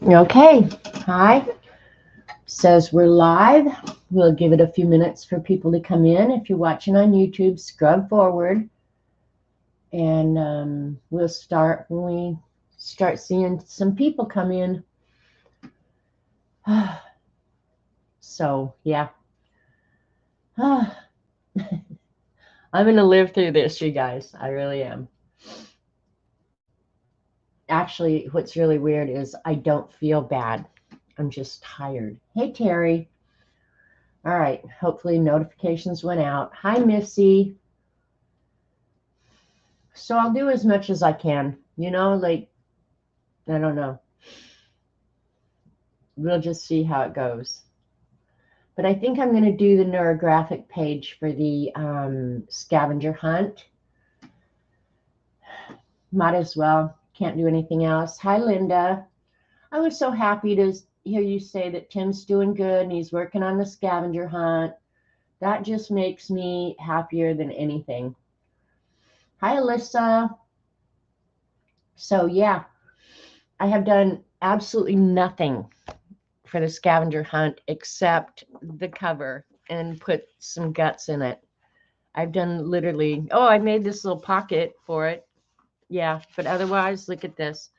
Okay. Hi. Says we're live. We'll give it a few minutes for people to come in. If you're watching on YouTube, scrub forward. And we'll start when we start seeing some people come in. So, yeah. I'm going to live through this, you guys. I really am. Actually, what's really weird is I don't feel bad. I'm just tired. Hey, Terry. All right. Hopefully notifications went out. Hi, Missy. So I'll do as much as I can, like, I don't know. We'll just see how it goes. But I think I'm going to do the Neurographic page for the Scavenger Hunt. Might as well. Can't do anything else. Hi, Linda. I was so happy to hear you say that Tim's doing good and he's working on the Scavenger Hunt. That just makes me happier than anything. Hi, Alyssa. So, yeah, I have done absolutely nothing for the Scavenger Hunt except the cover and put some guts in it. I've done literally, I made this little pocket for it. Yeah, but otherwise, look at this.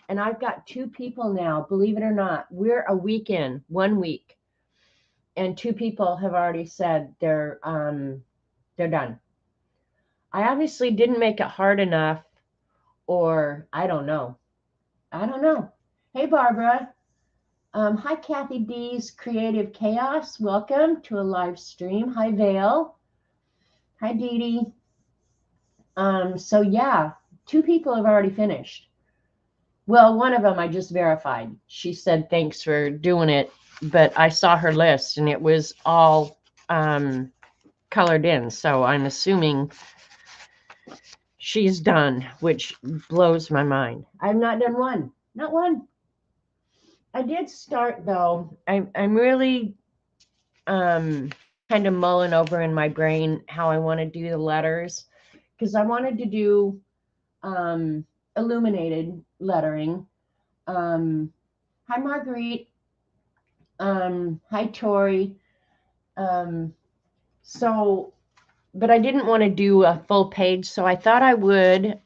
And I've got 2 people now, believe it or not. We're a week in, 1 week. And 2 people have already said they're done. I obviously didn't make it hard enough, or I don't know. Hey, Barbara. Hi, Kathy D's Creative Chaos. Welcome to a live stream. Hi, Vale. Hi, Dee Dee. So yeah, 2 people have already finished. Well, one of them I just verified. She said thanks for doing it, but I saw her list and it was all colored in. So I'm assuming she's done, which blows my mind. I've not done one. Not one. I did start though. I'm really kind of mulling over in my brain how I want to do the letters, because I wanted to do illuminated lettering. Hi, Marguerite. Hi, Tori. So, but I didn't want to do a full page, so I thought I would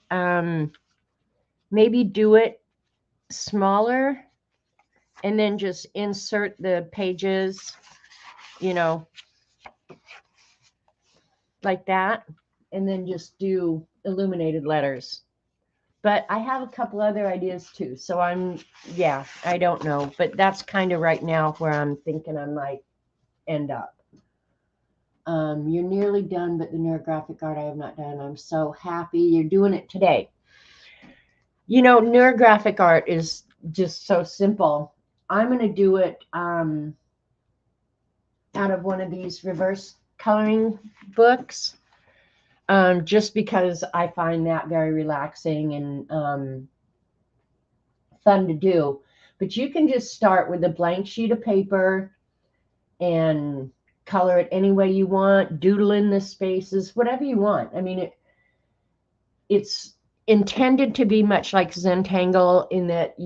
maybe do it smaller and then just insert the pages, like that, and then just do illuminated letters. But I have a couple other ideas too. So I don't know. But that's kind of right now where I'm thinking I might end up. You're nearly done, but the neurographic art I have not done. I'm so happy you're doing it today. Neurographic art is just so simple. I'm going to do it out of one of these reverse coloring books. Just because I find that very relaxing and fun to do. But you can just start with a blank sheet of paper and color it any way you want, doodle in the spaces, whatever you want. I mean, it's intended to be much like Zentangle in that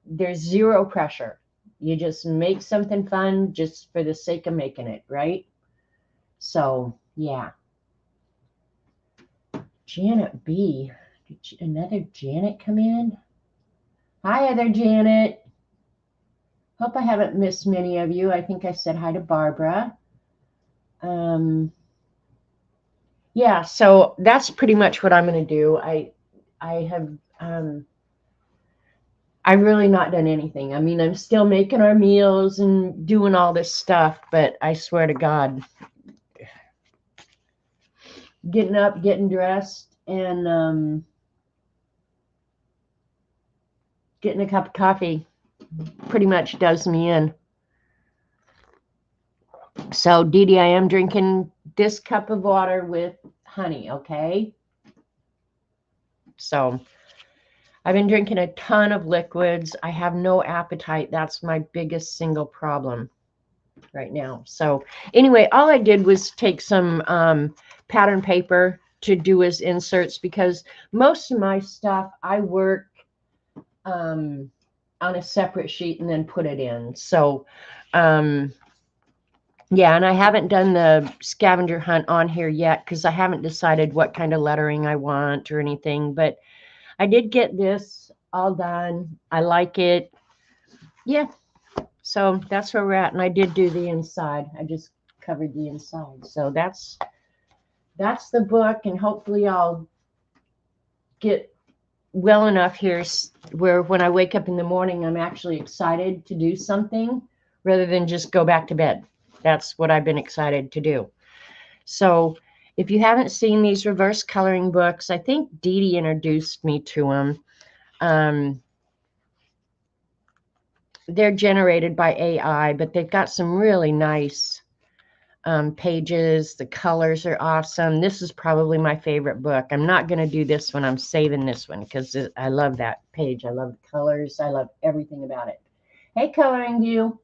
there's zero pressure. You just make something fun just for the sake of making it, right? So, yeah. Janet B. Did another Janet come in? Hi, other Janet. Hope I haven't missed many of you. I think I said hi to Barbara. Yeah, so that's pretty much what I'm going to do. I've really not done anything. I mean, I'm still making our meals and doing all this stuff, but I swear to God, getting up, getting dressed, and getting a cup of coffee pretty much does me in. So, Dee Dee, I am drinking this cup of water with honey, okay? So, I've been drinking a ton of liquids. I have no appetite. That's my biggest single problem right now. So, anyway, all I did was take some pattern paper to do as inserts, because most of my stuff I work on a separate sheet and then put it in. So, yeah, and I haven't done the scavenger hunt on here yet because I haven't decided what kind of lettering I want or anything. But I did get this all done. I like it. Yeah, so that's where we're at. And I did do the inside. I just covered the inside. So that's the book, and hopefully I'll get well enough here where when I wake up in the morning, I'm actually excited to do something rather than just go back to bed. That's what I've been excited to do. So if you haven't seen these reverse coloring books, I think Dee Dee introduced me to them. They're generated by AI, but they've got some really nice pages. The colors are awesome. This is probably my favorite book. I'm not going to do this one. I'm saving this one because I love that page. I love the colors. I love everything about it. Hey, Coloring View.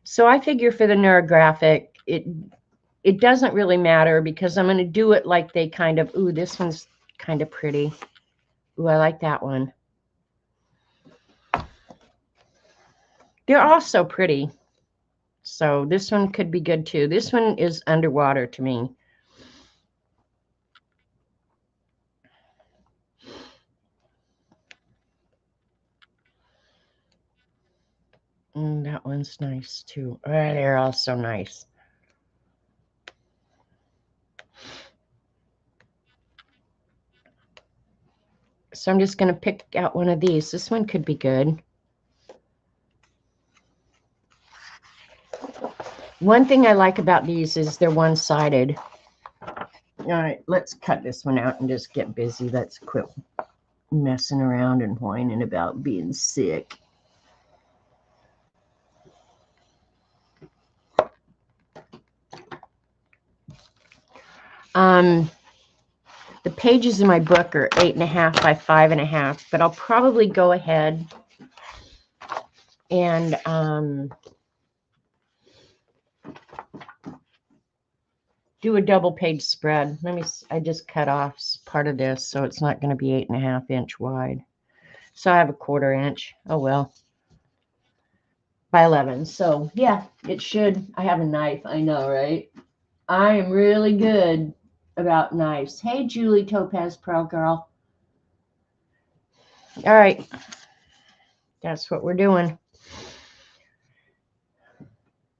So I figure for the Neurographic, it doesn't really matter because I'm going to do it like they kind of, ooh, this one's kind of pretty. Ooh, I like that one. They're all so pretty. So this one could be good too. This one is underwater to me. That one's nice too. Oh, they're all so nice. So I'm just going to pick out one of these. This one could be good. One thing I like about these is they're one-sided. All right, let's cut this one out and just get busy. Let's quit messing around and whining about being sick. The pages in my book are 8.5 by 5.5, but I'll probably go ahead and do a double page spread. I just cut off part of this, so it's not going to be 8.5 inch wide. So I have a 1/4 inch. Oh well. By 11. So yeah, it should. I have a knife. I know, right? I am really good about knives. Hey, Julie Topaz Pearl Girl. All right. That's what we're doing.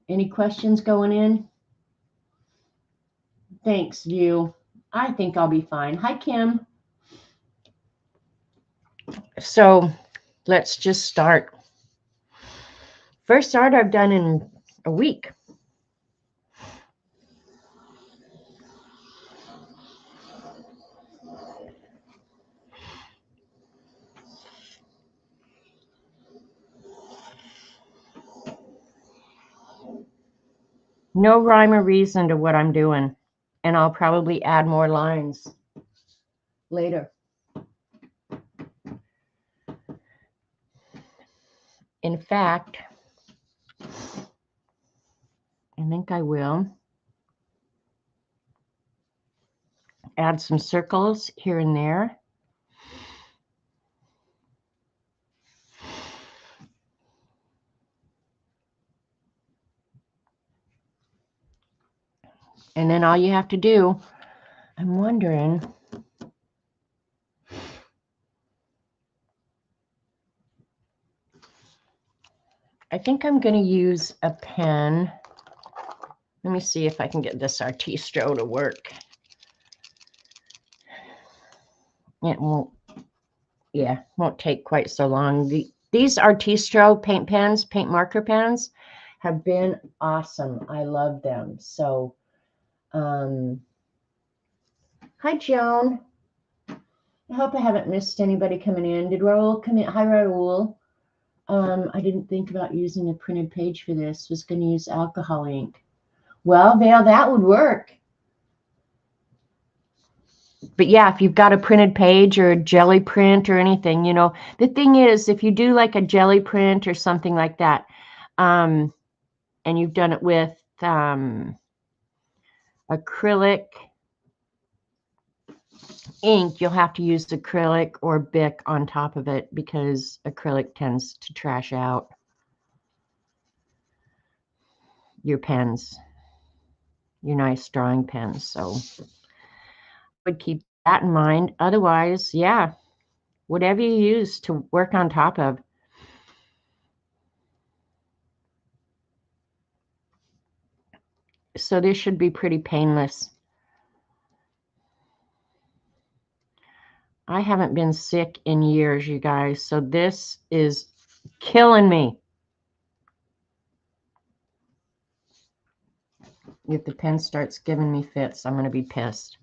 Any questions going in? Thanks, View. I think I'll be fine. Hi, Kim. So let's just start. First art I've done in a week. No rhyme or reason to what I'm doing. And I'll probably add more lines later. In fact, I think I will add some circles here and there. And then all you have to do, I'm wondering, I think I'm going to use a pen. Let me see if I can get this Artistro to work. It won't, yeah, won't take quite so long. These Artistro paint pens, paint marker pens, have been awesome. I love them. So, hi, Joan. I hope I haven't missed anybody coming in. Did Raul come in? Hi, Raul. I didn't think about using a printed page for this. Was going to use alcohol ink. Well, Val, that would work. But yeah, if you've got a printed page or a jelly print or anything, you know, the thing is, if you do like a jelly print or something like that, and you've done it with acrylic ink, you'll have to use acrylic or Bic on top of it because acrylic tends to trash out your pens, your nice drawing pens. So I would keep that in mind. Otherwise, yeah, whatever you use to work on top of. So this should be pretty painless. I haven't been sick in years, you guys, so this is killing me. If the pen starts giving me fits, I'm going to be pissed.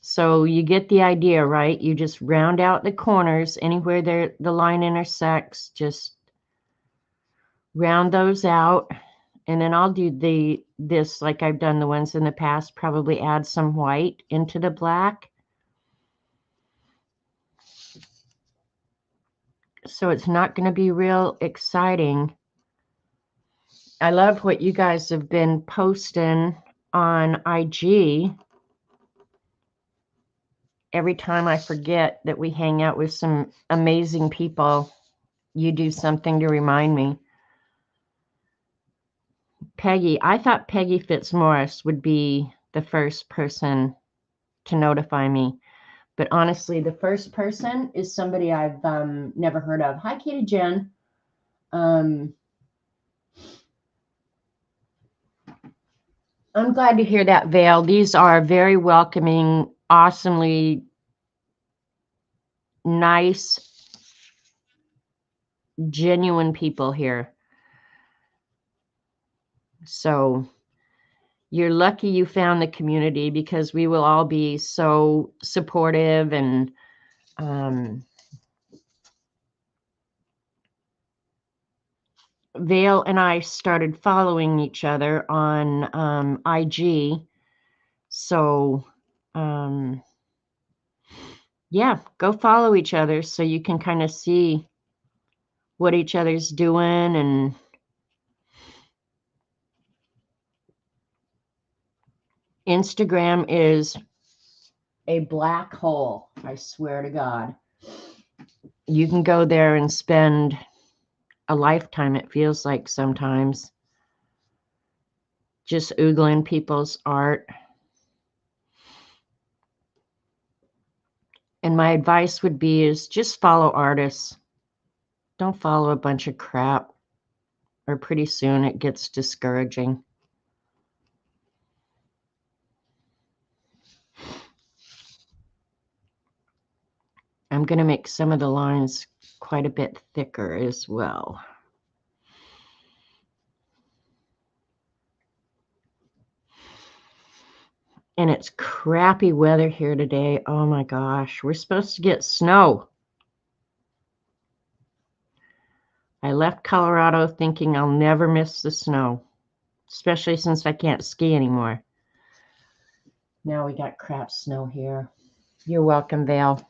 So you get the idea, right? You just round out the corners anywhere the line intersects, just round those out. And then I'll do this like I've done the ones in the past, probably add some white into the black. So it's not going to be real exciting. I love what you guys have been posting on IG. Every time I forget that we hang out with some amazing people, you do something to remind me. Peggy, I thought Peggy Fitzmaurice would be the first person to notify me. But honestly, the first person is somebody I've never heard of. Hi, Katie Jen. I'm glad to hear that, Vale. These are very welcoming, awesomely nice, genuine people here. So you're lucky you found the community because we will all be so supportive and Vale and I started following each other on IG. So yeah, go follow each other so you can kind of see what each other's doing. And Instagram is a black hole, I swear to God. You can go there and spend a lifetime, it feels like sometimes, just oogling people's art. And my advice would be is just follow artists. Don't follow a bunch of crap, or pretty soon it gets discouraging. I'm going to make some of the lines quite a bit thicker as well. And it's crappy weather here today. Oh my gosh, we're supposed to get snow. I left Colorado thinking I'll never miss the snow, especially since I can't ski anymore. Now we got crap snow here. You're welcome, Vale.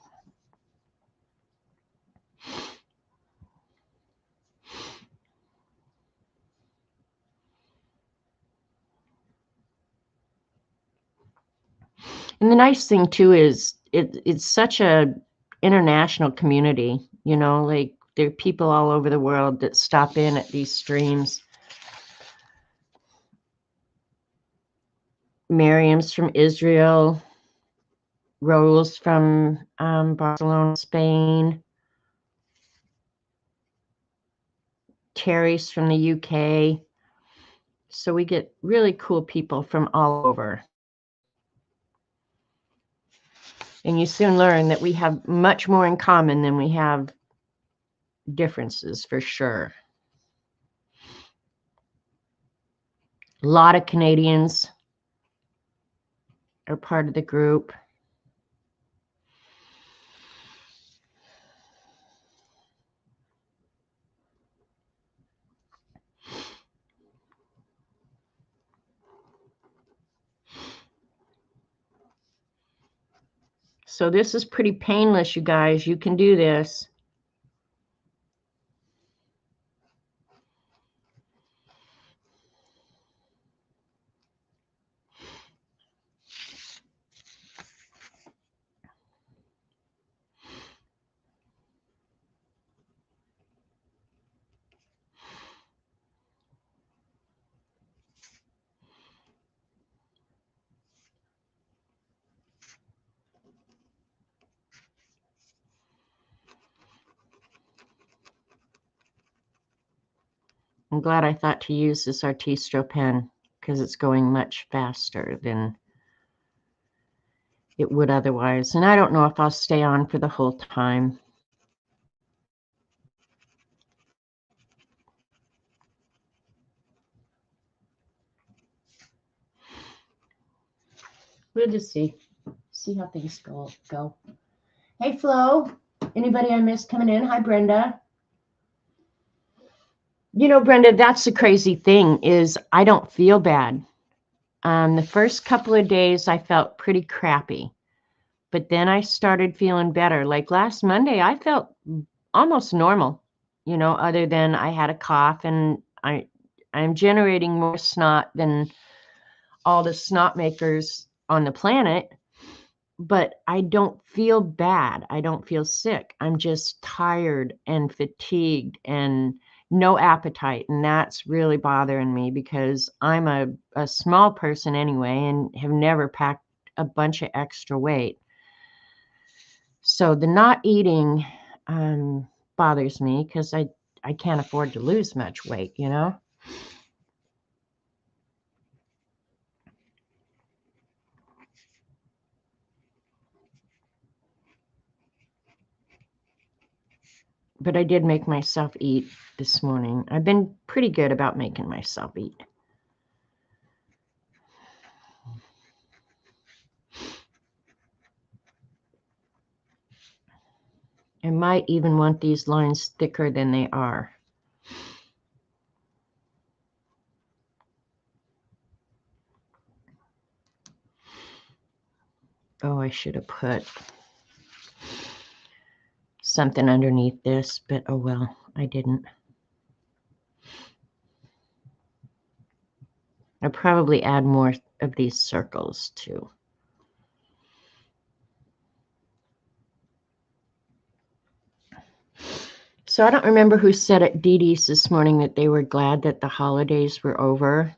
And the nice thing too is it's such a international community, you know, like there are people all over the world that stop in at these streams. Miriam's from Israel, Rose from Barcelona, Spain, Terry's from the UK. So we get really cool people from all over. And you soon learn that we have much more in common than we have differences, for sure. A lot of Canadians are part of the group. So this is pretty painless, you guys. You can do this. I'm glad I thought to use this Artistro pen because it's going much faster than it would otherwise. And I don't know if I'll stay on for the whole time. We'll just see how things go. Hey, Flo. Anybody I missed coming in? Hi, Brenda. You know, Brenda, that's the crazy thing is I don't feel bad. The first couple of days I felt pretty crappy, but then I started feeling better. Like last Monday, I felt almost normal, you know, other than I had a cough and I'm generating more snot than all the snot makers on the planet, but I don't feel bad. I don't feel sick. I'm just tired and fatigued and no appetite. And that's really bothering me because I'm a small person anyway and have never packed a bunch of extra weight. So the not eating bothers me because I can't afford to lose much weight, you know? But I did make myself eat this morning. I've been pretty good about making myself eat. I might even want these lines thicker than they are. Oh, I should have put something underneath this, but oh well, I didn't. I'll probably add more of these circles too. So I don't remember who said at Dee Dee's this morning that they were glad that the holidays were over.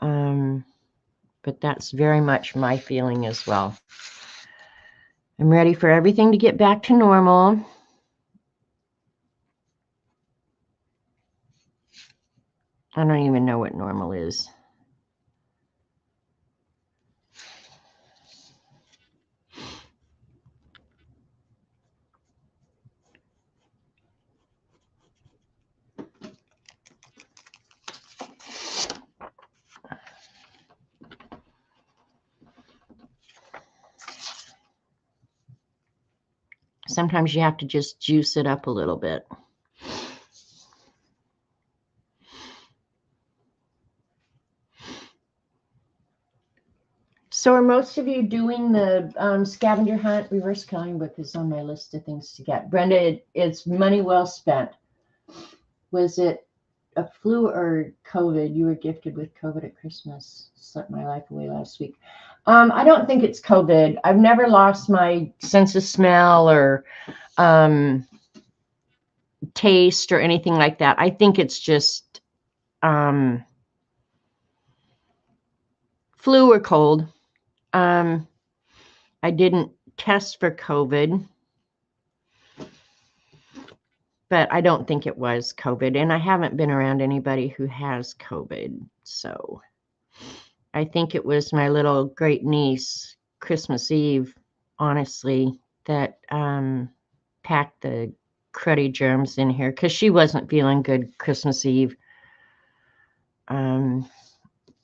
But that's very much my feeling as well. I'm ready for everything to get back to normal. I don't even know what normal is. Sometimes you have to just juice it up a little bit. So are most of you doing the scavenger hunt? Reverse coloring book is on my list of things to get. Brenda, it's money well spent. Was it a flu or COVID? You were gifted with COVID at Christmas. Slept my life away last week. I don't think it's COVID. I've never lost my sense of smell or taste or anything like that. I think it's just flu or cold. I didn't test for COVID, but I don't think it was COVID. And I haven't been around anybody who has COVID. So I think it was my little great niece, Christmas Eve, honestly, that packed the cruddy germs in here because she wasn't feeling good Christmas Eve.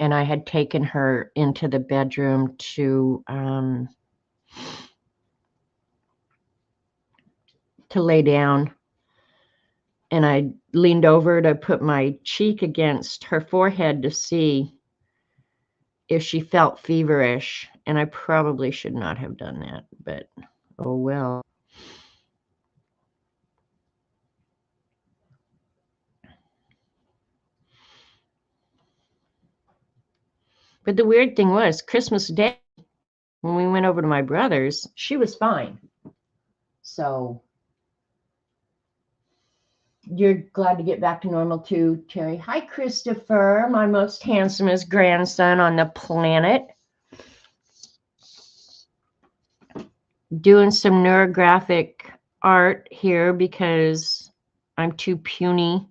And I had taken her into the bedroom to lay down. And I leaned over to put my cheek against her forehead to see if she felt feverish. And I probably should not have done that, but oh well. But the weird thing was Christmas Day, when we went over to my brother's, she was fine. So you're glad to get back to normal too, Terry. Hi, Christopher, my most handsomest grandson on the planet. Doing some neurographic art here because I'm too puny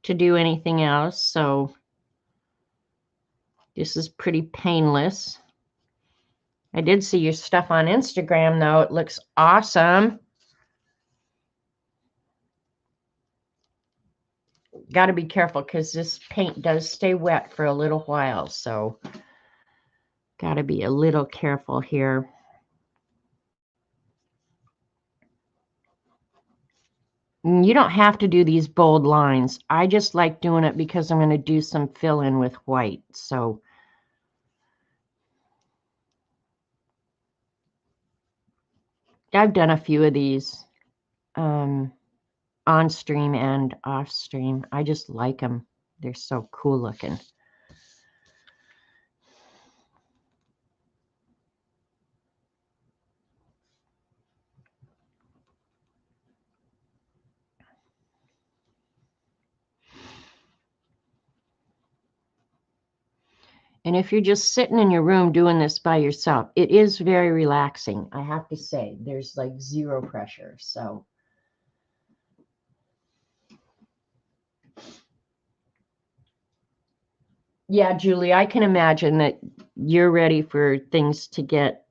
to do anything else, so this is pretty painless. I did see your stuff on Instagram, though. It looks awesome. Got to be careful because this paint does stay wet for a little while, so got to be a little careful here. You don't have to do these bold lines. I just like doing it because I'm going to do some fill-in with white. So I've done a few of these on stream and off stream. I just like them. They're so cool looking. And if you're just sitting in your room doing this by yourself, it is very relaxing. I have to say, there's like zero pressure. So yeah, Julie, I can imagine that you're ready for things to get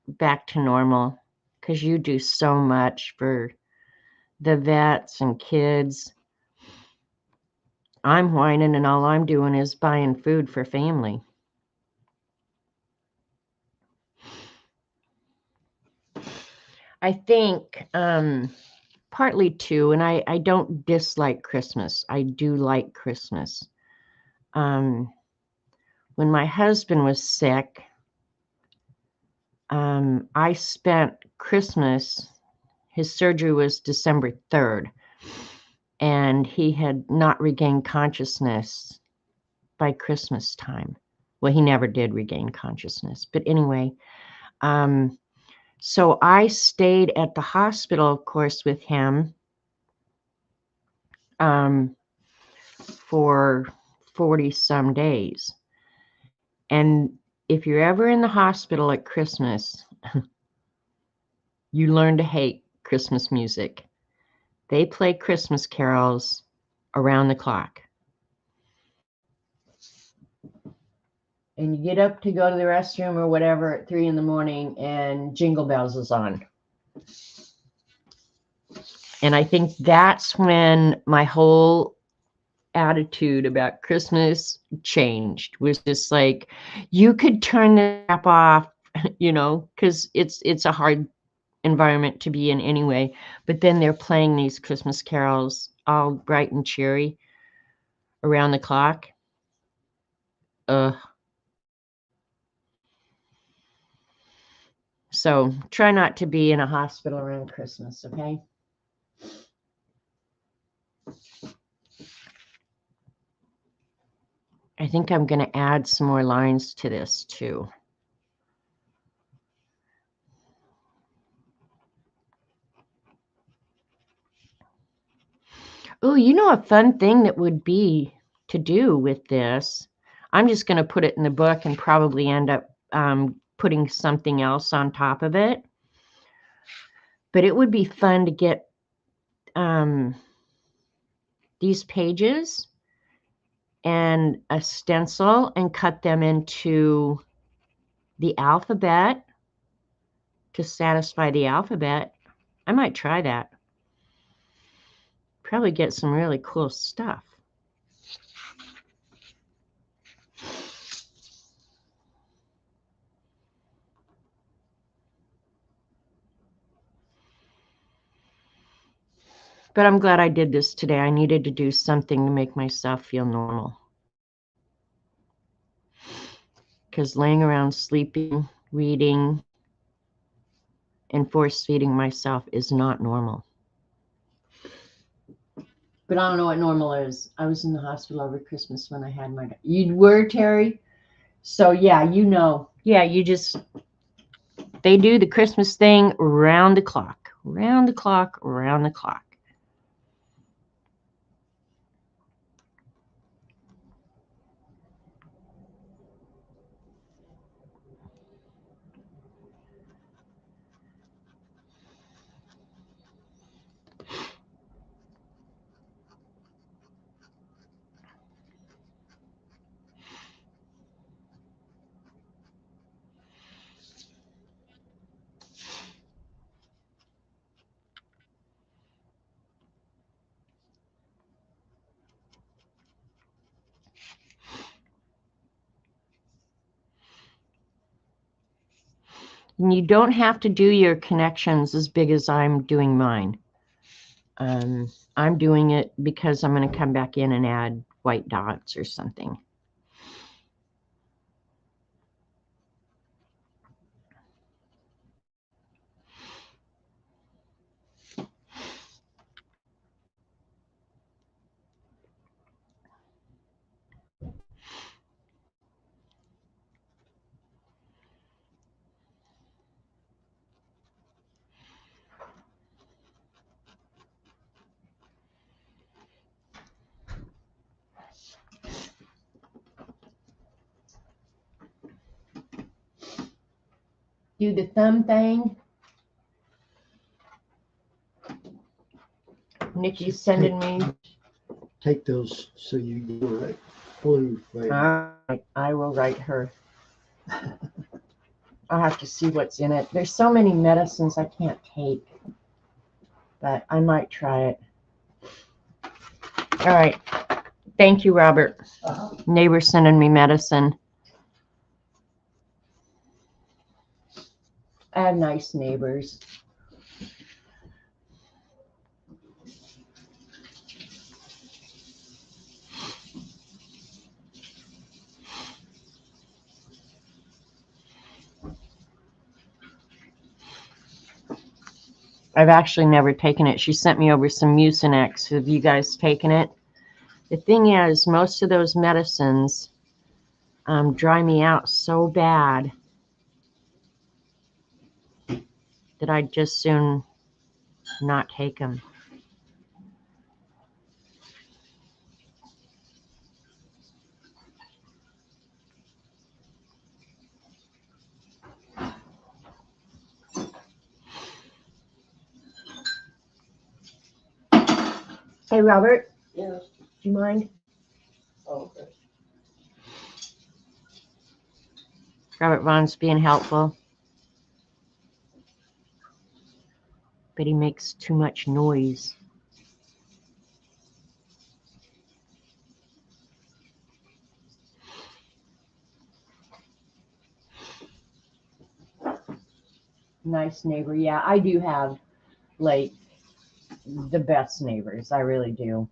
back to normal because you do so much for the vets and kids. I'm whining and all I'm doing is buying food for family. I think partly too, and I don't dislike Christmas. I do like Christmas. When my husband was sick, I spent Christmas, his surgery was December 3rd, and he had not regained consciousness by Christmas time. Well, he never did regain consciousness. But anyway, so I stayed at the hospital, of course, with him for 40 some days. And if you're ever in the hospital at Christmas, you learn to hate Christmas music. They play Christmas carols around the clock. And you get up to go to the restroom or whatever at 3 in the morning and Jingle Bells is on. And I think that's when my whole attitude about Christmas changed. Was just like, you could turn the app off, you know, because it's a hard environment to be in anyway. But then they're playing these Christmas carols all bright and cheery around the clock. So try not to be in a hospital around Christmas, okay? I think I'm going to add some more lines to this too. Oh, you know, a fun thing that would be to do with this, I'm just going to put it in the book and probably end up putting something else on top of it. But it would be fun to get these pages and a stencil and cut them into the alphabet to satisfy the alphabet. I might try that. Probably get some really cool stuff. But I'm glad I did this today. I needed to do something to make myself feel normal. Because laying around sleeping, reading, and force feeding myself is not normal. But I don't know what normal is. I was in the hospital over Christmas when I had my... You were, Terry? So, yeah, you know. Yeah, you just... They do the Christmas thing round the clock. Round the clock, round the clock. And you don't have to do your connections as big as I'm doing mine. I'm doing it because I'm going to come back in and add white dots or something. Do the thumb thing. Nikki's sending me. Take those so you go right blue. All right, I will write her. I'll have to see what's in it. There's so many medicines I can't take, but I might try it. All right. Thank you, Robert. Neighbor sending me medicine. I have nice neighbors. I've actually never taken it. She sent me over some Mucinex. Have you guys taken it? The thing is, most of those medicines dry me out so bad that I'd just soon not take them. Hey, Robert. Yes. Do you mind? Oh, okay. Robert Vaughn's being helpful. But he makes too much noise. Nice neighbor. Yeah, I do have, like, the best neighbors. I really do.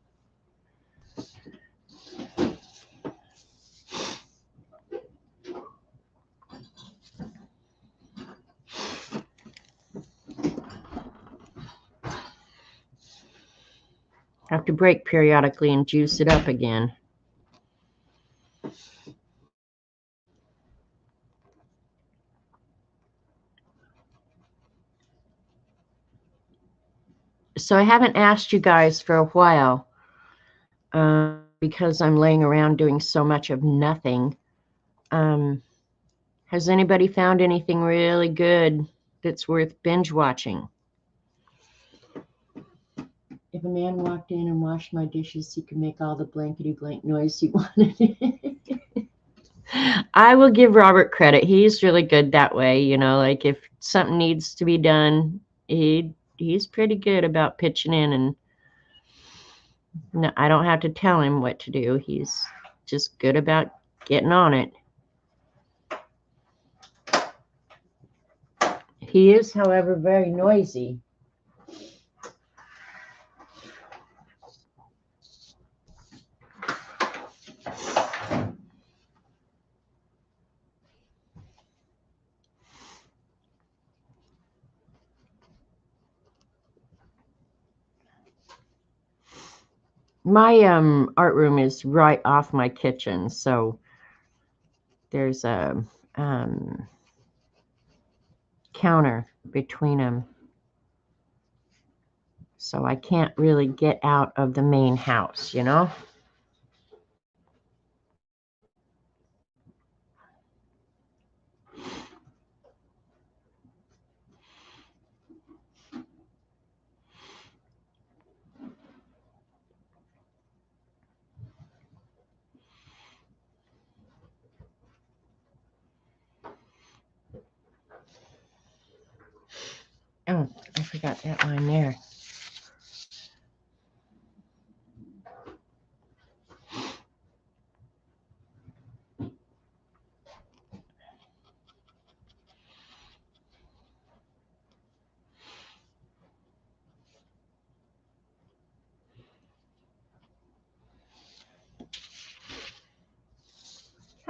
Have to break periodically and juice it up again. So I haven't asked you guys for a while because I'm laying around doing so much of nothing. Has anybody found anything really good that's worth binge watching? If a man walked in and washed my dishes, he could make all the blankety blank noise he wanted. I will give Robert credit. He's really good that way. You know, like if something needs to be done, he's pretty good about pitching in, and no, I don't have to tell him what to do. He's just good about getting on it. He is, however, very noisy. My art room is right off my kitchen, so there's a counter between them. So I can't really get out of the main house, you know? Oh, I forgot that line there.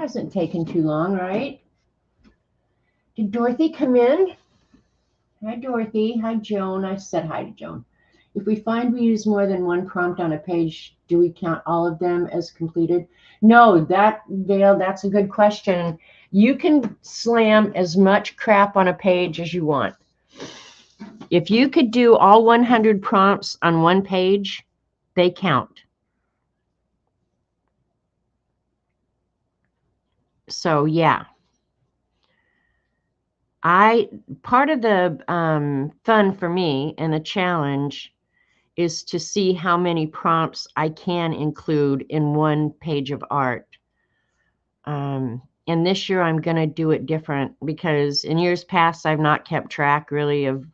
hasn't taken too long, right? Did Dorothy come in? Hi, Dorothy. Hi, Joan. I said hi to Joan. If we find we use more than one prompt on a page, do we count all of them as completed? No, Dale, that's a good question. You can slam as much crap on a page as you want. If you could do all 100 prompts on one page, they count. So yeah, part of the fun for me and the challenge is to see how many prompts I can include in one page of art. And this year I'm going to do it different because in years past I've not kept track really of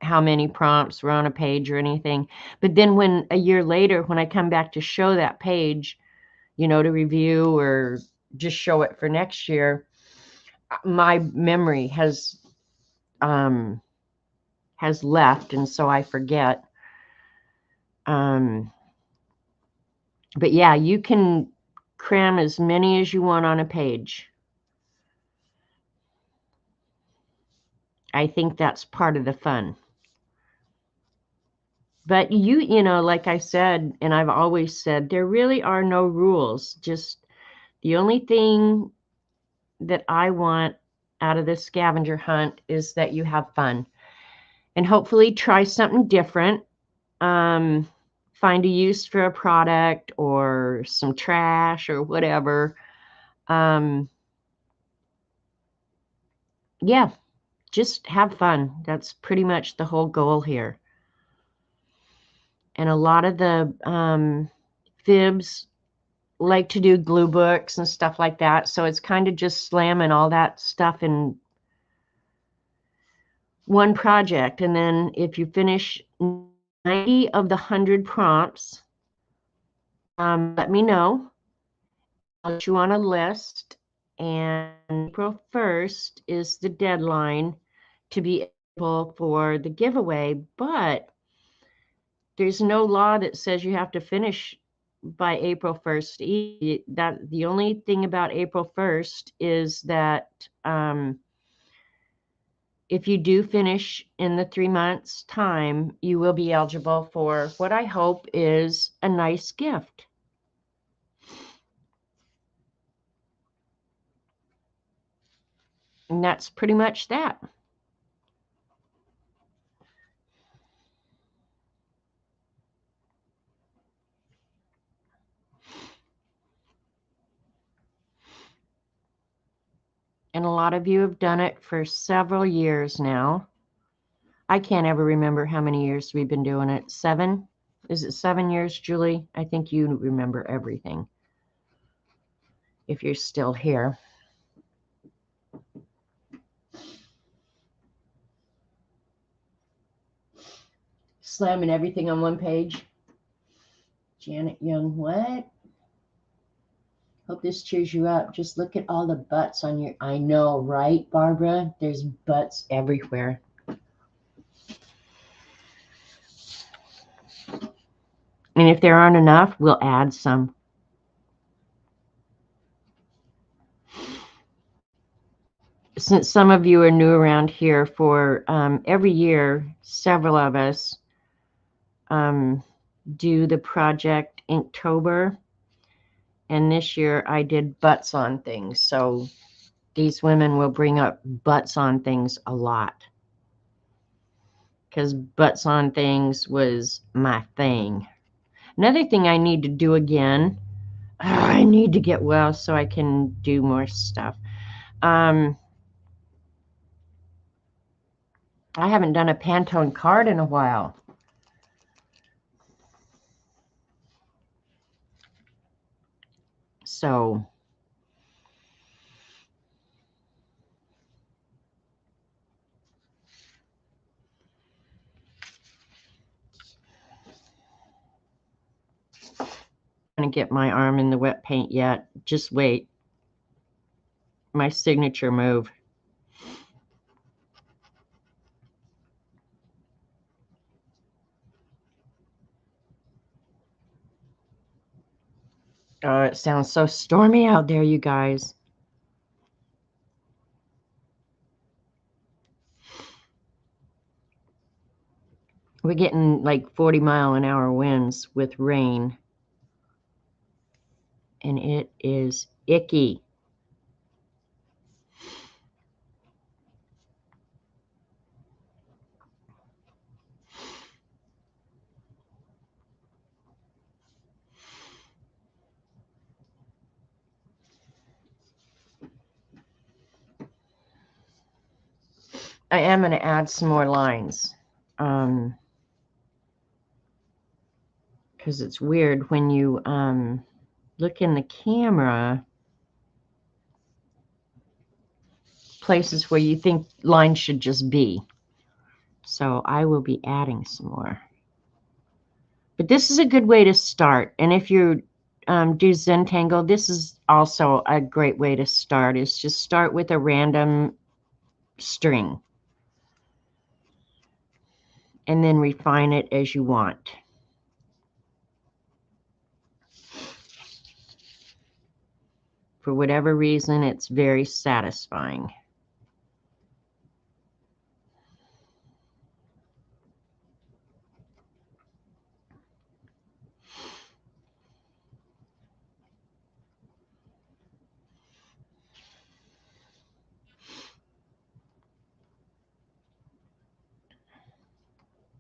how many prompts were on a page or anything. But then when a year later, when I come back to show that page, you know, to review or just show it for next year, my memory has left, and so I forget. But yeah, you can cram as many as you want on a page. I think that's part of the fun. But you know, like I said, and I've always said, there really are no rules. Just the only thing that I want out of this scavenger hunt is that you have fun and hopefully try something different. Find a use for a product or some trash or whatever. Yeah, just have fun. That's pretty much the whole goal here. And a lot of the fibs like to do glue books and stuff like that. So it's kind of just slamming all that stuff in one project. And then if you finish 90 of the 100 prompts, let me know. I'll put you on a list. And April 1st is the deadline to be able for the giveaway. But there's no law that says you have to finish by April 1st. That the only thing about April 1st is that if you do finish in the 3 months time, you will be eligible for what I hope is a nice gift. And that's pretty much that. And a lot of you have done it for several years now. I can't ever remember how many years we've been doing it. 7? Is it 7 years, Julie? I think you remember everything if you're still here. Slamming everything on one page. Janet Young, what? Hope this cheers you up. Just look at all the butts on your... I know, right, Barbara? There's butts everywhere. And if there aren't enough, we'll add some. Since some of you are new around here, for every year, several of us do the project Inktober. And this year I did butts on things. So these women will bring up butts on things a lot. Because butts on things was my thing. Another thing I need to do again, I need to get well so I can do more stuff. I haven't done a Pantone card in a while. So I'm going to get my arm in the wet paint yet. Just wait. My signature move. Oh, it sounds so stormy out there, you guys. We're getting like 40-mile-an-hour winds with rain. And it is icky. I am going to add some more lines. Because it's weird when you look in the camera, places where you think lines should just be. So I will be adding some more. But this is a good way to start. And if you do Zentangle, this is also a great way to start, is just start with a random string. And then refine it as you want. For whatever reason, it's very satisfying.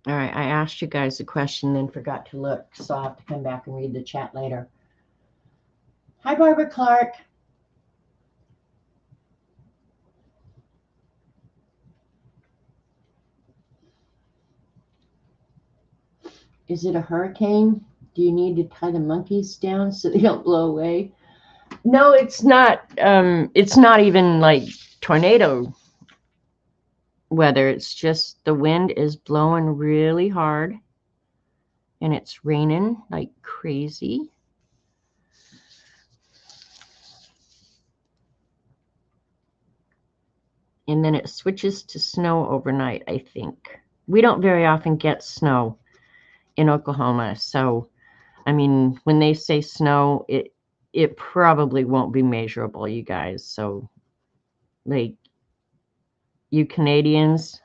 All right, I asked you guys a question, then forgot to look, so I'll have to come back and read the chat later. Hi, Barbara Clark. Is it a hurricane? Do you need to tie the monkeys down so they don't blow away? No, it's not. It's not even like tornado weather. It's just the wind is blowing really hard, and it's raining like crazy. And then it switches to snow overnight, I think. We don't very often get snow in Oklahoma. So, I mean, when they say snow, it probably won't be measurable, you guys. So, like, you Canadians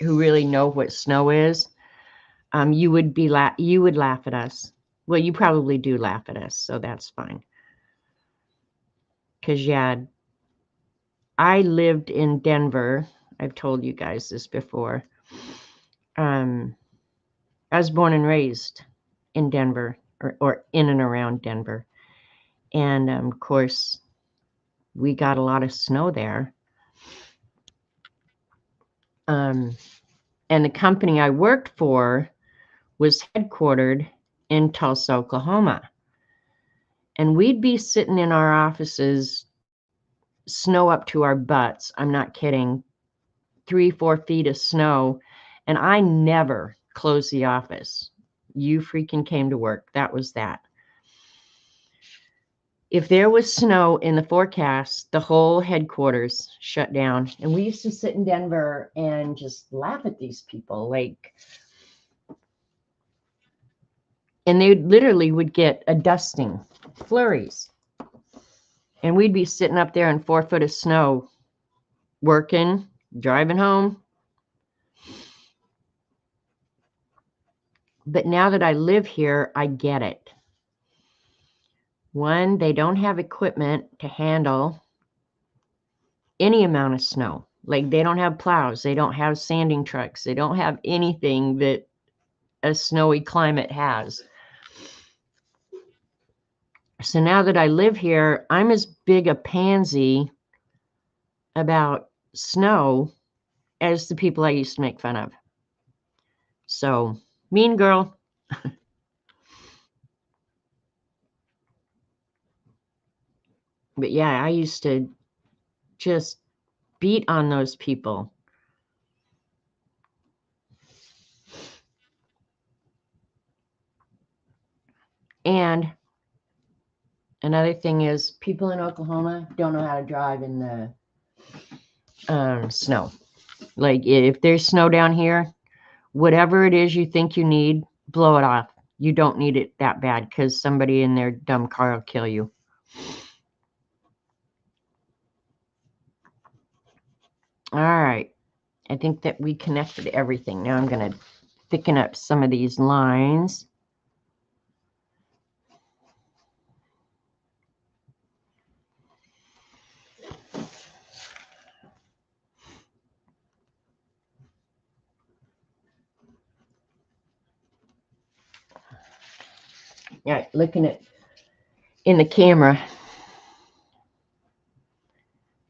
who really know what snow is, you would laugh at us. Well, you probably do laugh at us, so that's fine. Because, yeah, I lived in Denver. I've told you guys this before. I was born and raised in Denver, or in and around Denver. And, of course, we got a lot of snow there. And the company I worked for was headquartered in Tulsa, Oklahoma. And we'd be sitting in our offices, snow up to our butts. I'm not kidding. 3-4 feet of snow. And I never closed the office. You freaking came to work. That was that. If there was snow in the forecast, the whole headquarters shut down. And we used to sit in Denver and just laugh at these people. And they literally would get a dusting, flurries. And we'd be sitting up there in 4 foot of snow, working, driving home. But now that I live here, I get it. One, they don't have equipment to handle any amount of snow. Like, they don't have plows. They don't have sanding trucks. They don't have anything that a snowy climate has. So now that I live here, I'm as big a pansy about snow as the people I used to make fun of. So, mean girl. But yeah, I used to just beat on those people. And another thing is, people in Oklahoma don't know how to drive in the snow. Like, if there's snow down here, whatever it is you think you need, blow it off. you don't need it that bad because somebody in their dumb car will kill you. All right. I think that we connected everything. Now I'm going to thicken up some of these lines. All right, looking at in the camera,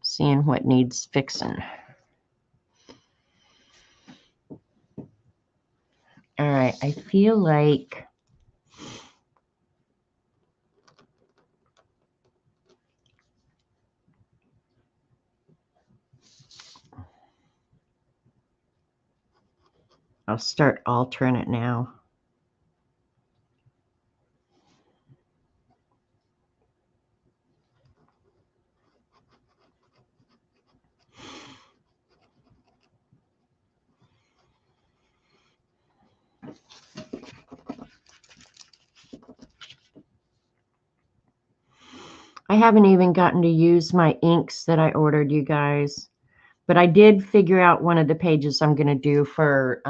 seeing what needs fixing. All right, I feel like I'll start altering it now. I haven't even gotten to use my inks that I ordered, you guys. But I did figure out one of the pages I'm going to do for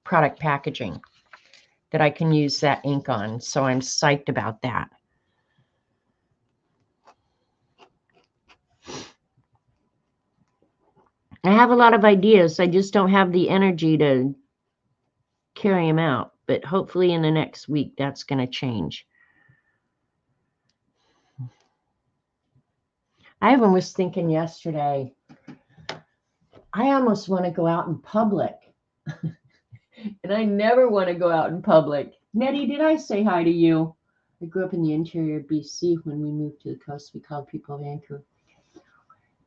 product packaging that I can use that ink on. So I'm psyched about that. I have a lot of ideas. I just don't have the energy to carry them out. But hopefully in the next week, that's going to change. I even was thinking yesterday, I almost want to go out in public. And I never want to go out in public. Nettie, did I say hi to you? I grew up in the interior of BC. When we moved to the coast, we called people Vancouver.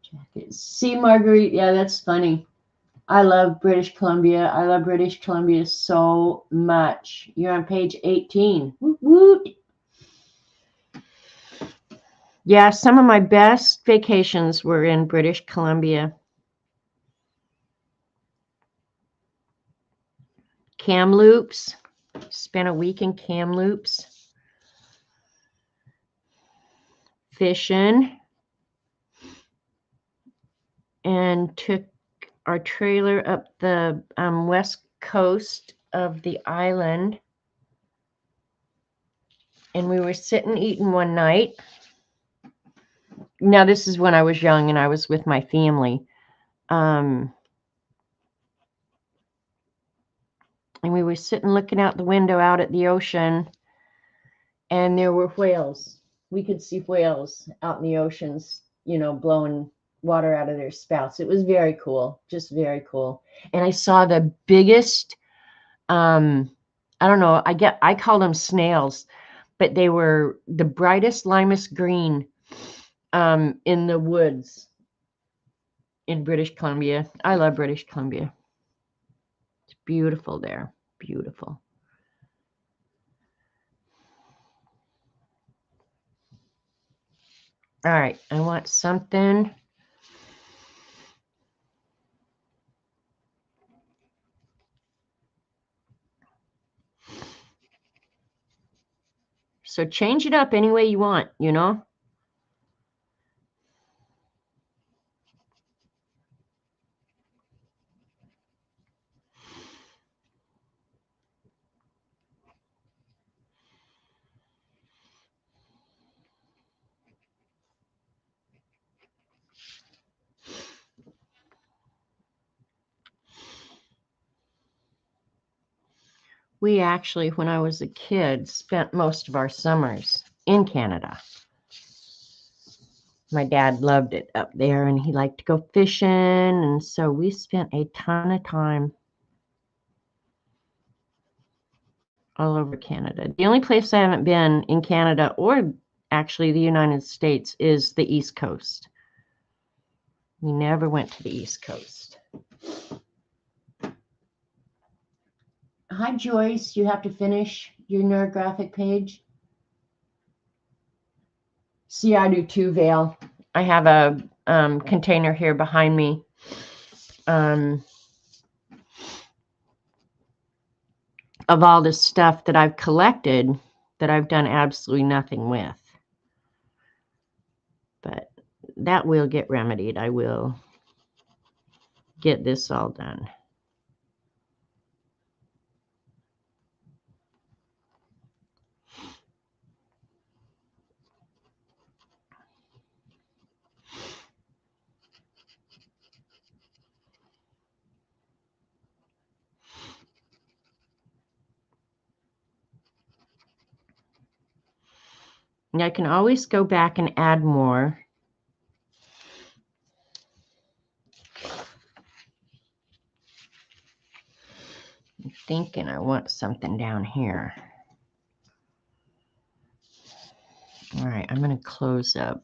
Jackets. See, Marguerite, yeah, that's funny. I love British Columbia. I love British Columbia so much. You're on page 18. Woot, woot. Yeah, some of my best vacations were in British Columbia. Kamloops. Spent a week in Kamloops. Fishing. And took our trailer up the west coast of the island. And we were sitting eating one night. Now, this is when I was young and I was with my family. And we were sitting looking out the window out at the ocean. And there were whales. We could see whales out in the oceans, you know, blowing water out of their spouts. It was very cool, just very cool. And I saw the biggest, I don't know, I call them snails, but they were the brightest limest green in the woods in British Columbia. I love British Columbia. It's beautiful there, beautiful. All right, I want something. So change it up any way you want, you know? We actually, when I was a kid, spent most of our summers in Canada. My dad loved it up there and he liked to go fishing. And so we spent a ton of time all over Canada. The only place I haven't been in Canada or actually the United States is the East Coast. We never went to the East Coast. Hi, Joyce. You have to finish your neurographic page. See, I do too, Vale. I have a container here behind me. of all this stuff that I've collected that I've done absolutely nothing with. But that will get remedied. I will get this all done. And I can always go back and add more. I'm thinking I want something down here. All right, I'm going to close up.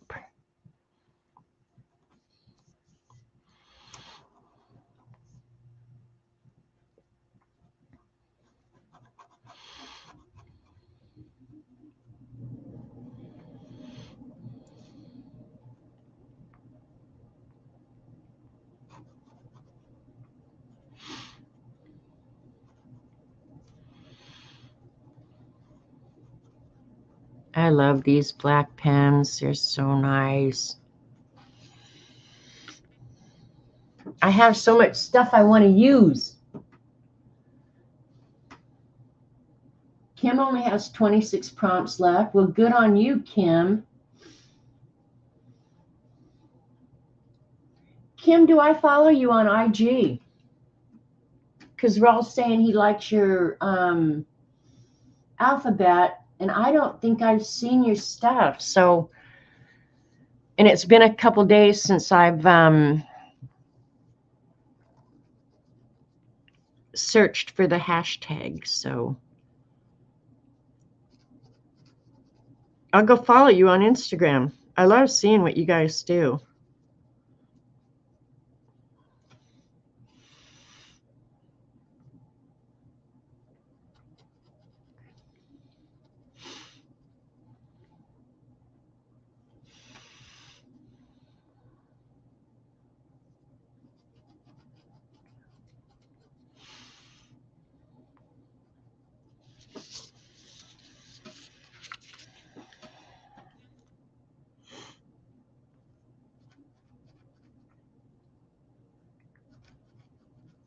I love these black pens. They're so nice. I have so much stuff I want to use. Kim only has 26 prompts left. Well, good on you, Kim. Kim, do I follow you on IG? Because Raul's saying he likes your alphabet, and I don't think I've seen your stuff. So, and it's been a couple days since I've searched for the hashtag. So I'll go follow you on Instagram. I love seeing what you guys do.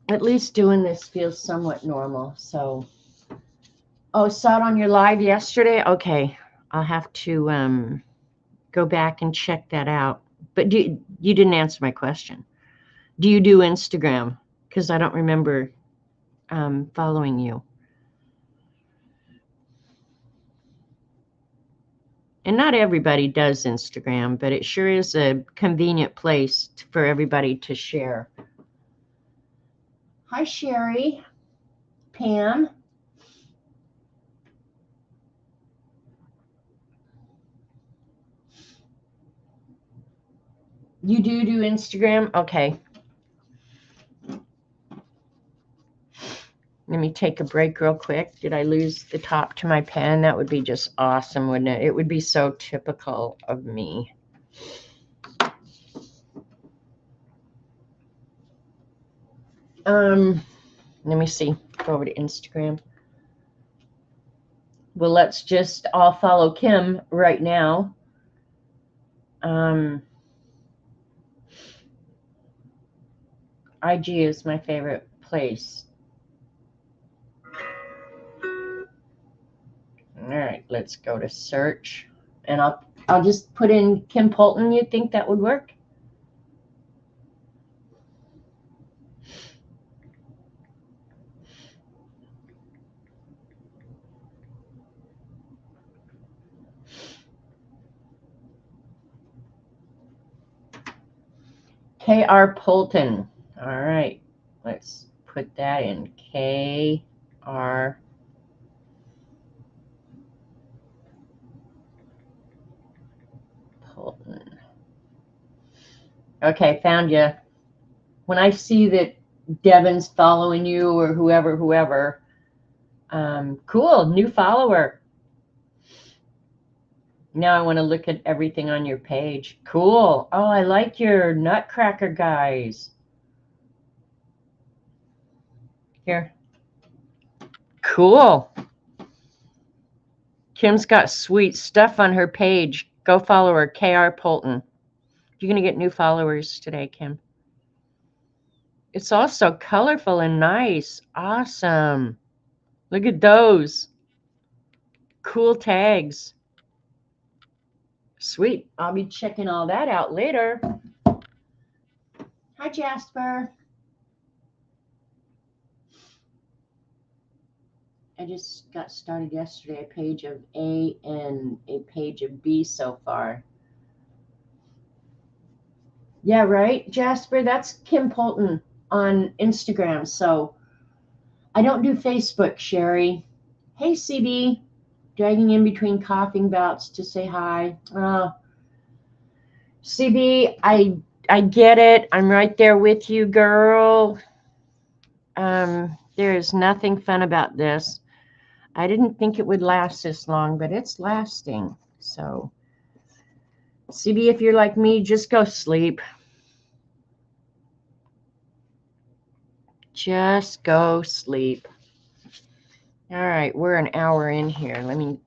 At least doing this feels somewhat normal. So, oh, saw it on your live yesterday? Okay, I'll have to go back and check that out. But you didn't answer my question. Do you do Instagram? Because I don't remember following you. And not everybody does Instagram, but it sure is a convenient place for everybody to share. Hi, Sherry. Pam. You do Instagram? Okay. Let me take a break real quick. Did I lose the top to my pen? That would be just awesome, wouldn't it? It would be so typical of me. Let me see. Go over to Instagram. Well, let's just all follow Kim right now. IG is my favorite place. All right, let's go to search, and I'll just put in Kim Polton. You think that would work? K.R. Polton. All right, let's put that in. K.R. Polton. Okay, found you. When I see that Devin's following you or whoever, cool, new follower. Now I want to look at everything on your page. Cool. Oh, I like your Nutcracker guys. Here. Cool. Kim's got sweet stuff on her page. Go follow her, KR Polton. You're going to get new followers today, Kim. It's also colorful and nice. Awesome. Look at those. Cool tags. Sweet. I'll be checking all that out later. Hi, Jasper. I just got started yesterday, a page of A and a page of B so far. Yeah, right, Jasper? That's Kim Polton on Instagram. So I don't do Facebook, Sherry. Hey, CB. Dragging in between coughing bouts to say hi. CB, I get it. I'm right there with you, girl. There is nothing fun about this. I didn't think it would last this long, but it's lasting. So, CB, if you're like me, just go sleep. Just go sleep. All right, we're an hour in here. Let me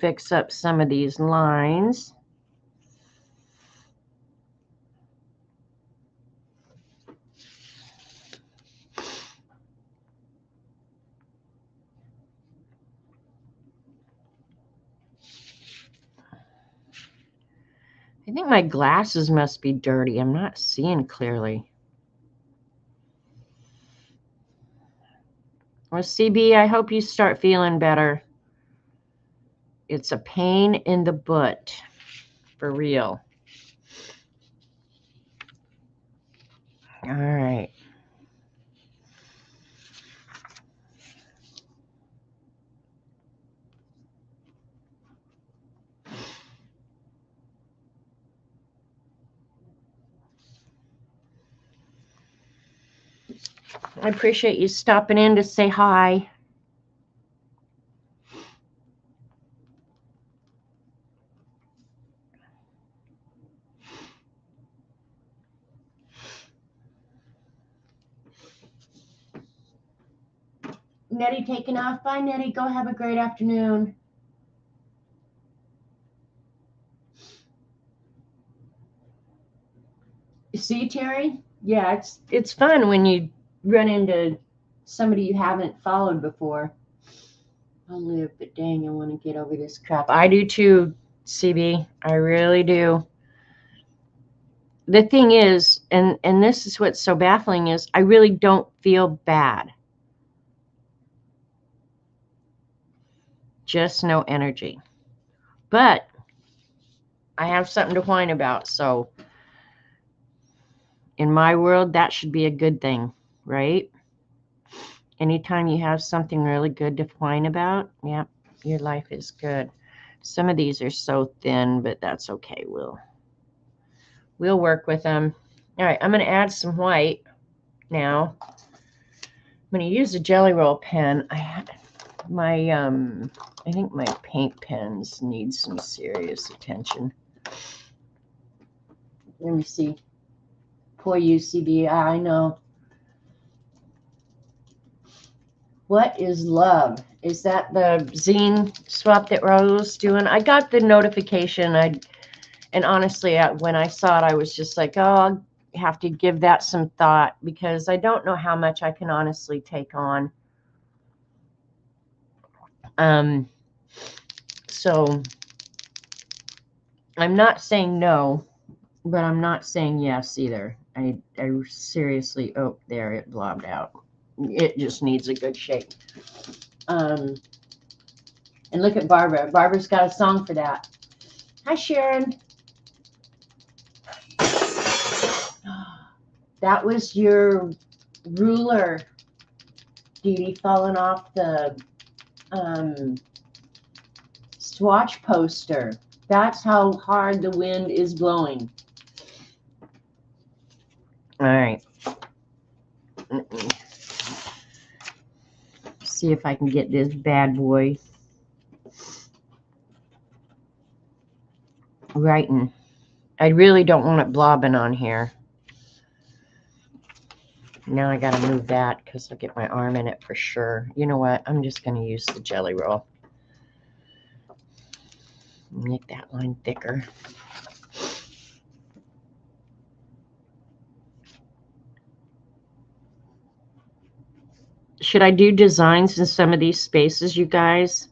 fix up some of these lines. I think my glasses must be dirty. I'm not seeing clearly. Well, CB, I hope you start feeling better. It's a pain in the butt, for real. All right. I appreciate you stopping in to say hi. Nettie taking off. Bye, Nettie. Go have a great afternoon. See, Terry? Yeah, it's fun when you run into somebody you haven't followed before. I'll live, but dang, I want to get over this crap. I do too, CB. I really do. The thing is, and this is what's so baffling, is I really don't feel bad. Just no energy. But I have something to whine about, so in my world, that should be a good thing, right? Anytime you have something really good to whine about, yeah, your life is good. Some of these are so thin, but that's okay. We'll work with them. All right, I'm going to add some white now. I'm going to use a Jelly Roll pen. I think my paint pens need some serious attention. Let me see. Poor UCB. I know. What is love? Is that the zine swap that Rose doing? I got the notification. And honestly, when I saw it, I was just like, oh, I'll have to give that some thought because I don't know how much I can honestly take on. So I'm not saying no, but I'm not saying yes either. I seriously, oh, there, it blobbed out. It just needs a good shake. And look at Barbara. Barbara's got a song for that. Hi, Sharon. That was your ruler, Dee Dee, falling off the swatch poster. That's how hard the wind is blowing. All right. Let me see if I can get this bad boy writing. I really don't want it blobbing on here. Now I got to move that because I'll get my arm in it for sure. You know what? I'm just going to use the jelly roll. Make that line thicker. Should I do designs in some of these spaces, you guys?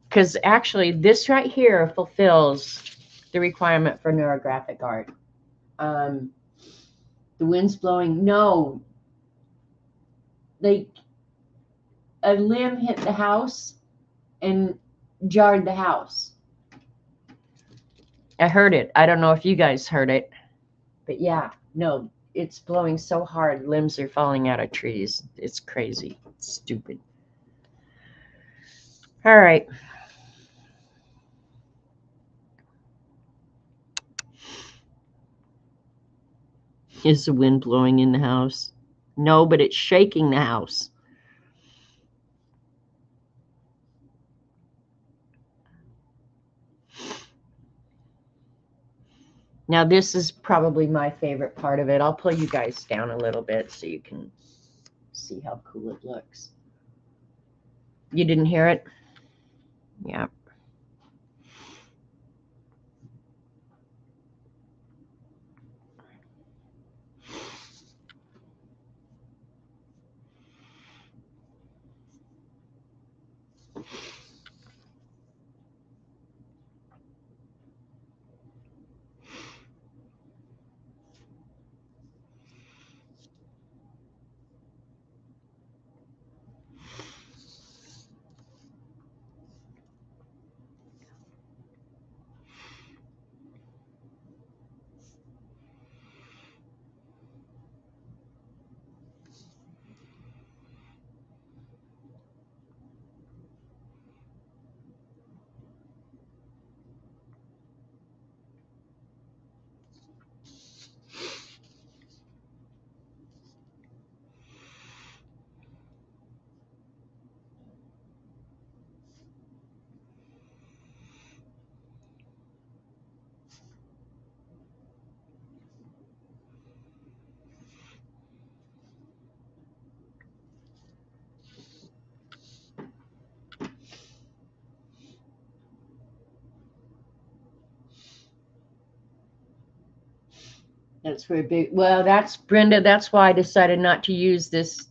Because actually, this right here fulfills the requirement for neurographic art. The wind's blowing. No. Like, a limb hit the house and jarred the house. I heard it. I don't know if you guys heard it. But yeah, no, it's blowing so hard. Limbs are falling out of trees. It's crazy. It's stupid. All right. Is the wind blowing in the house? No, but it's shaking the house. Now, this is probably my favorite part of it. I'll pull you guys down a little bit so you can see how cool it looks. You didn't hear it? Yeah. That's very big. Well, that's Brenda. That's why I decided not to use this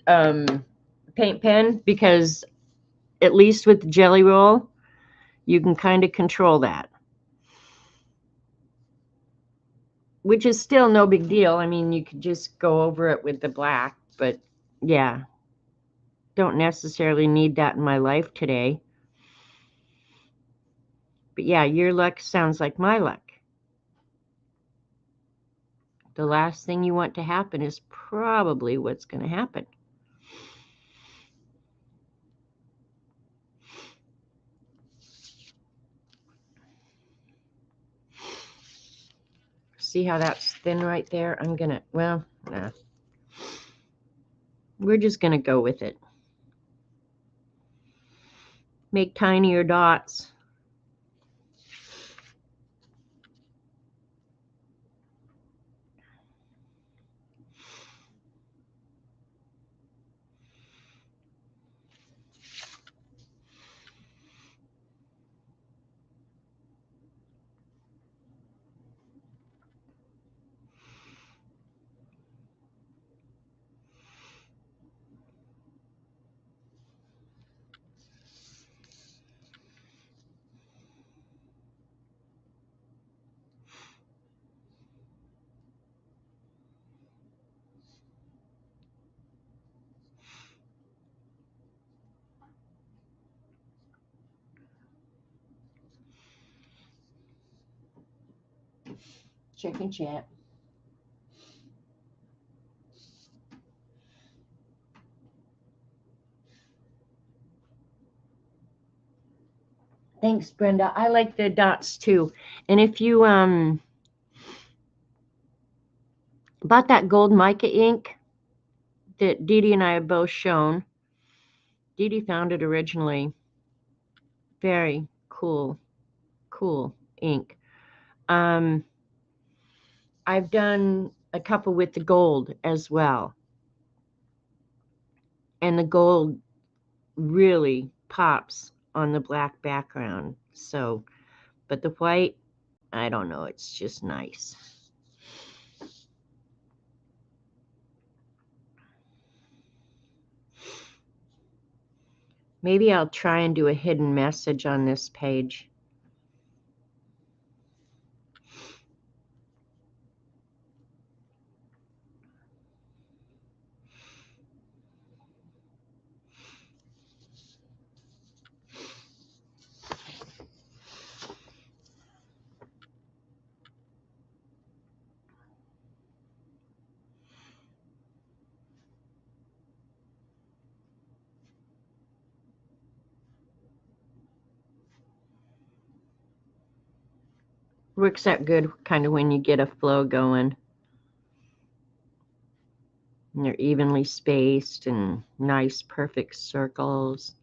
paint pen, because at least with the jelly roll, you can kind of control that, which is still no big deal. I mean, you could just go over it with the black, but yeah, don't necessarily need that in my life today. But yeah, your luck sounds like my luck. The last thing you want to happen is probably what's going to happen. See how that's thin right there? I'm going to, well, nah. We're just going to go with it. Make tinier dots. Check and chat. Thanks, Brenda. I like the dots too. And if you bought that gold mica ink that Dee Dee and I have both shown, Dee Dee found it originally. Very cool ink. I've done a couple with the gold as well. And the gold really pops on the black background. So, but the white, I don't know, it's just nice. Maybe I'll try and do a hidden message on this page. Works out good kind of when you get a flow going. And they're evenly spaced and nice, perfect circles.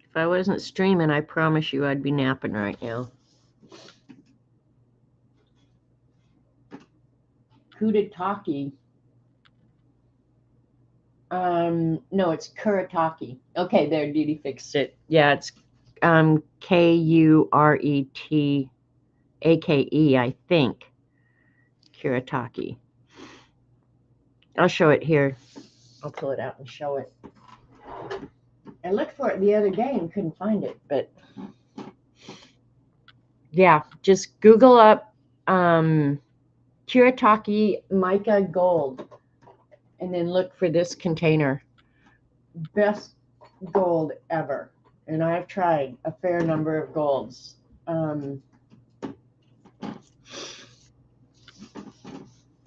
If I wasn't streaming, I promise you I'd be napping right now. Kudataki. No, it's Kuretake. Okay, there, Dee Dee fixed it. Yeah, it's Kuretake, I think. Kuretake. I'll show it here. I'll pull it out and show it. I looked for it the other day and couldn't find it, but yeah, just Google up Kuretake mica gold and then look for this container. Best gold ever. And I've tried a fair number of golds.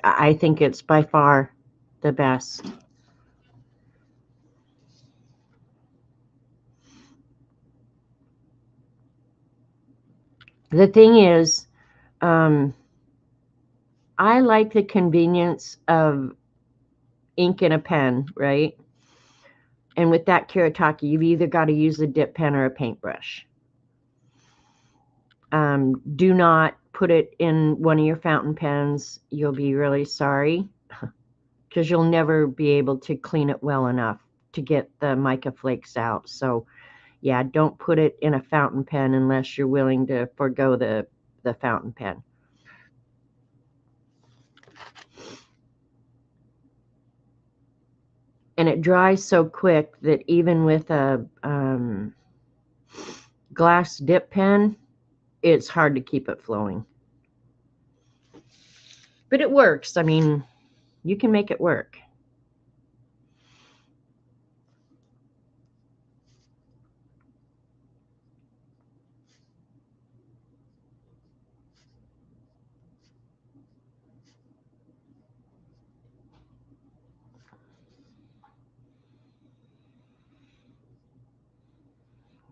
I think it's by far the best. The thing is, I like the convenience of ink in a pen, right? And with that Kuretake, you've either got to use a dip pen or a paintbrush. Do not put it in one of your fountain pens. You'll be really sorry because you'll never be able to clean it well enough to get the mica flakes out. So yeah, don't put it in a fountain pen unless you're willing to forego the fountain pen. And it dries so quick that even with a glass dip pen, it's hard to keep it flowing. But it works. I mean, you can make it work.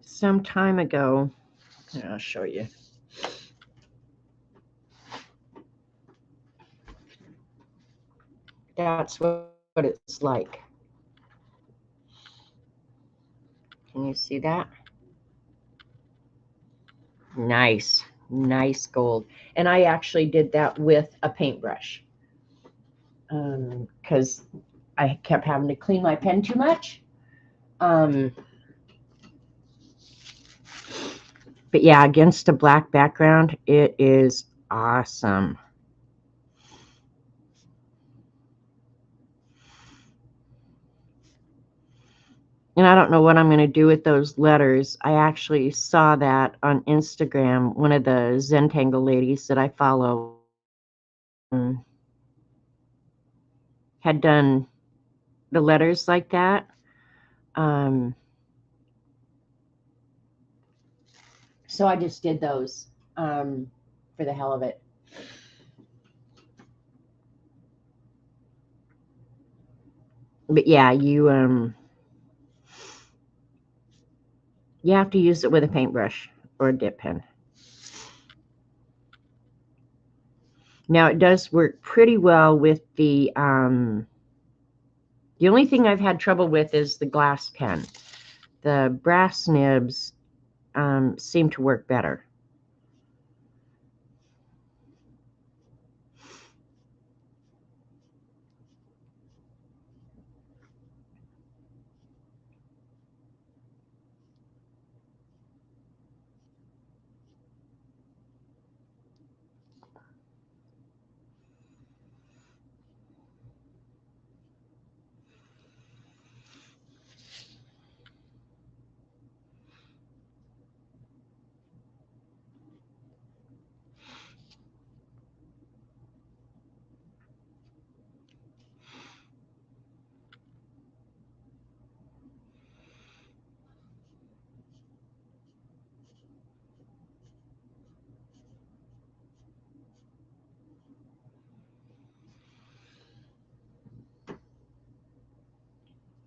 Some time ago, I'll show you. That's what it's like. Can you see that? Nice, nice gold. And I actually did that with a paintbrush because I kept having to clean my pen too much. But yeah, against a black background, it is awesome. And I don't know what I'm going to do with those letters. I actually saw that on Instagram. One of the Zentangle ladies that I follow had done the letters like that. So I just did those for the hell of it. But yeah, you have to use it with a paintbrush or a dip pen. Now it does work pretty well with the only thing I've had trouble with is the glass pen. The brass nibs seem to work better.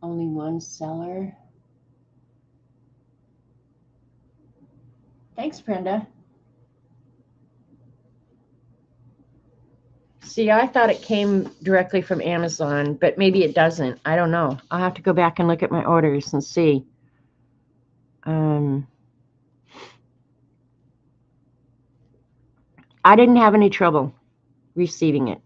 Only one seller. Thanks, Brenda. See, I thought it came directly from Amazon, but maybe it doesn't. I don't know. I'll have to go back and look at my orders and see. I didn't have any trouble receiving it.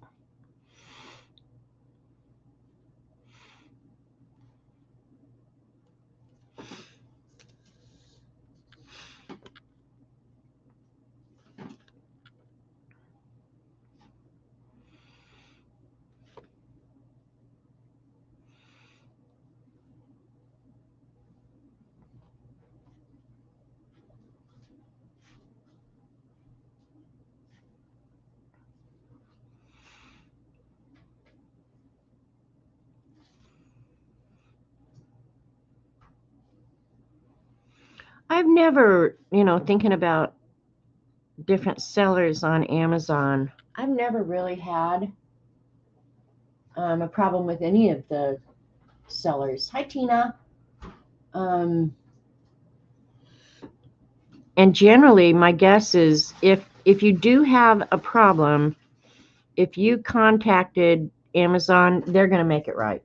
I've never, thinking about different sellers on Amazon, I've never really had a problem with any of the sellers. Hi, Tina. And generally, my guess is if you do have a problem, if you contacted Amazon, they're going to make it right.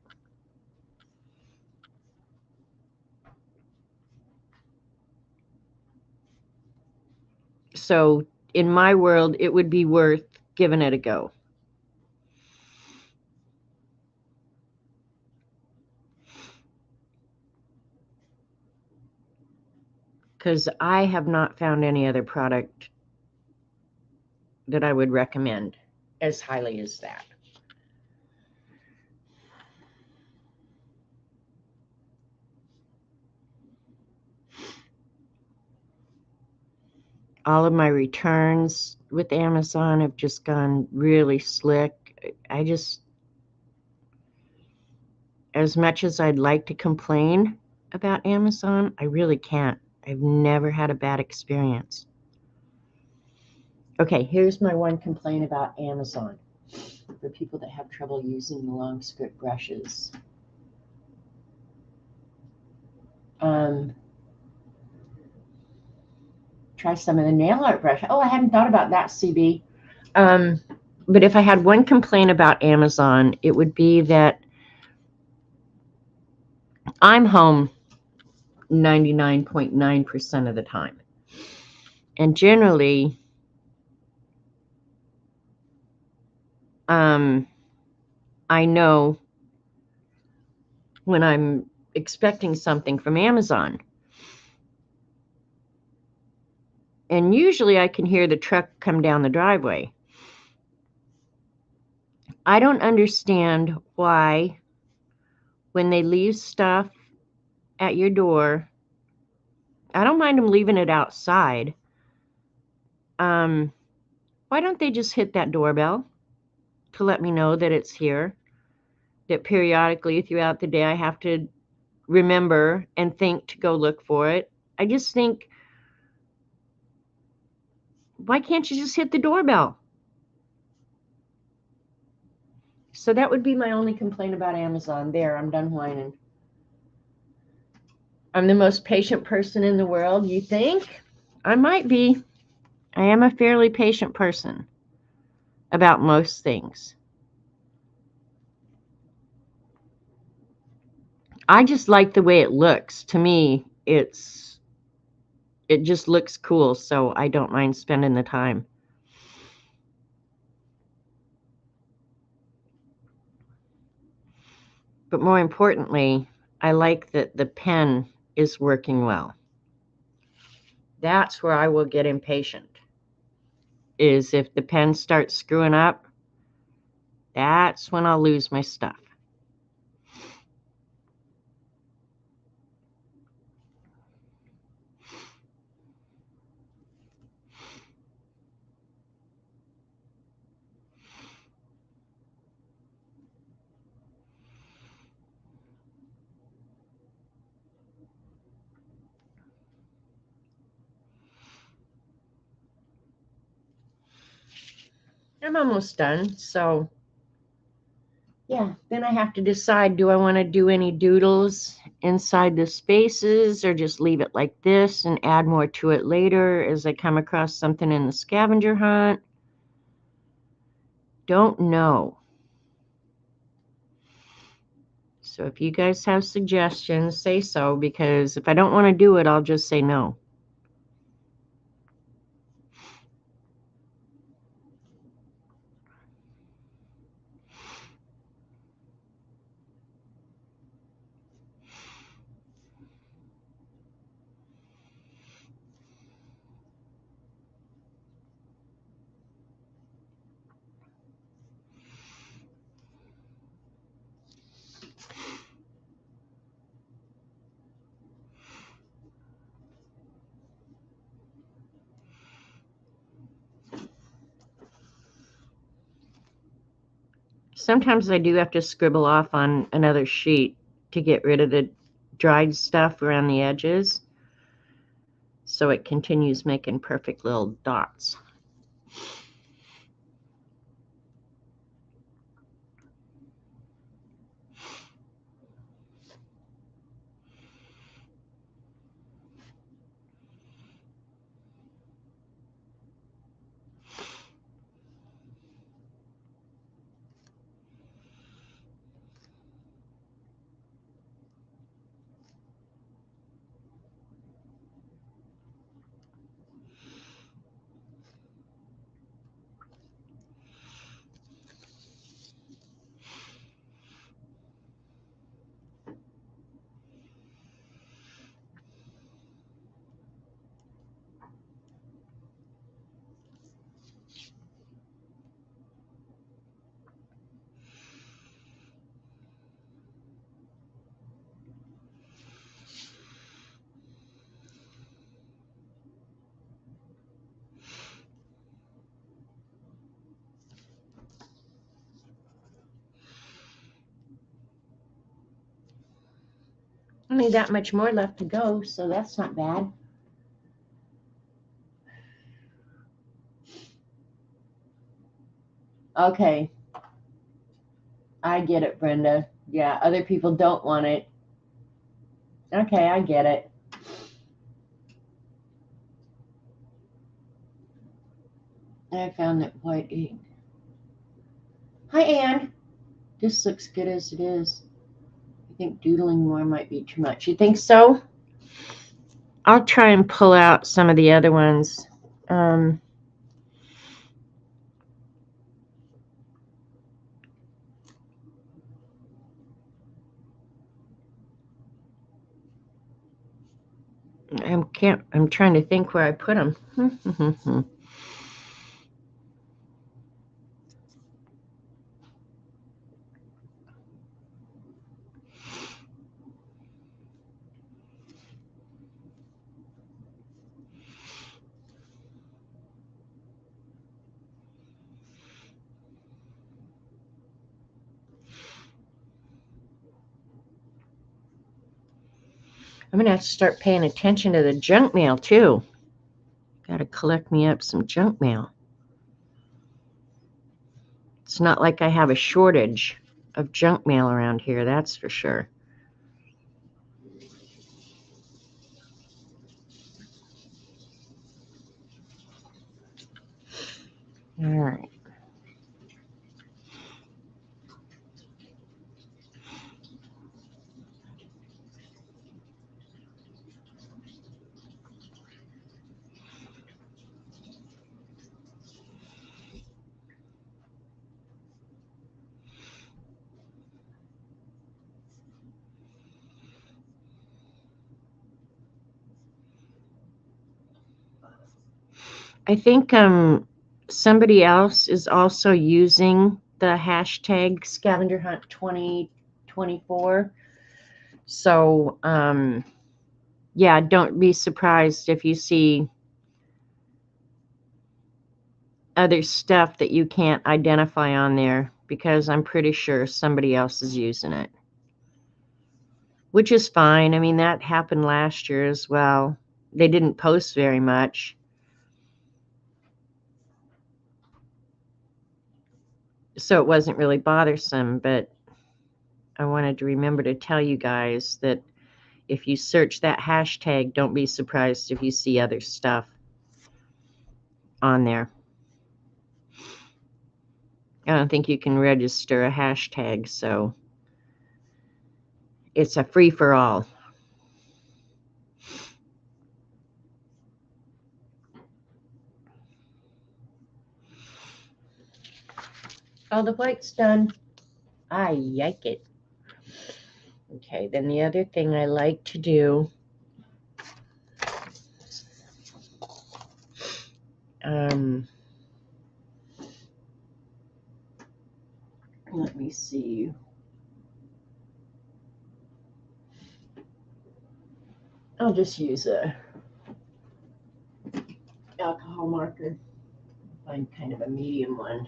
So in my world, it would be worth giving it a go. Because I have not found any other product that I would recommend as highly as that. All of my returns with Amazon have just gone really slick. As much as I'd like to complain about Amazon, I really can't. I've never had a bad experience. Okay, here's my one complaint about Amazon for people that have trouble using the long script brushes. Try some of the nail art brush. Oh, I hadn't thought about that, CB. But if I had one complaint about Amazon, it would be that I'm home 99.9% of the time. And generally, I know when I'm expecting something from Amazon. And usually I can hear the truck come down the driveway. I don't understand why, when they leave stuff at your door, I don't mind them leaving it outside. Why don't they just hit that doorbell to let me know that it's here? That periodically throughout the day I have to remember and think to go look for it. I just think, why can't you just hit the doorbell? So that would be my only complaint about Amazon. There, I'm done whining. I'm the most patient person in the world, you think? I might be. I am a fairly patient person about most things. I just like the way it looks. To me, it just looks cool, so I don't mind spending the time. But more importantly, I like that the pen is working well. That's where I will get impatient, is if the pen starts screwing up, that's when I'll lose my stuff. I'm almost done, so yeah, then I have to decide, do I want to do any doodles inside the spaces or just leave it like this and add more to it later as I come across something in the scavenger hunt? Don't know. So if you guys have suggestions, say so, because if I don't want to do it, I'll just say no. Sometimes I do have to scribble off on another sheet to get rid of the dried stuff around the edges, so it continues making perfect little dots. Only that much more left to go, so that's not bad. Okay. I get it, Brenda. Yeah, other people don't want it. Okay, I get it. I found that white ink. Hi, Anne. This looks good as it is. I think doodling more might be too much. You think so? I'll try and pull out some of the other ones. I'm trying to think where I put them. I'm going to have to start paying attention to the junk mail, too. Got to collect me up some junk mail. It's not like I have a shortage of junk mail around here, that's for sure. All right. I think somebody else is also using the hashtag Scavenger Hunt 2024. So yeah, don't be surprised if you see other stuff that you can't identify on there, because I'm pretty sure somebody else is using it. Which is fine. I mean, that happened last year as well. They didn't post very much. So it wasn't really bothersome, but I wanted to remember to tell you guys that if you search that hashtag, don't be surprised if you see other stuff on there. I don't think you can register a hashtag, so it's a free-for-all. Oh, the white's done. I like it. Okay, then the other thing I like to do, let me see. I'll just use a alcohol marker. Find kind of a medium one.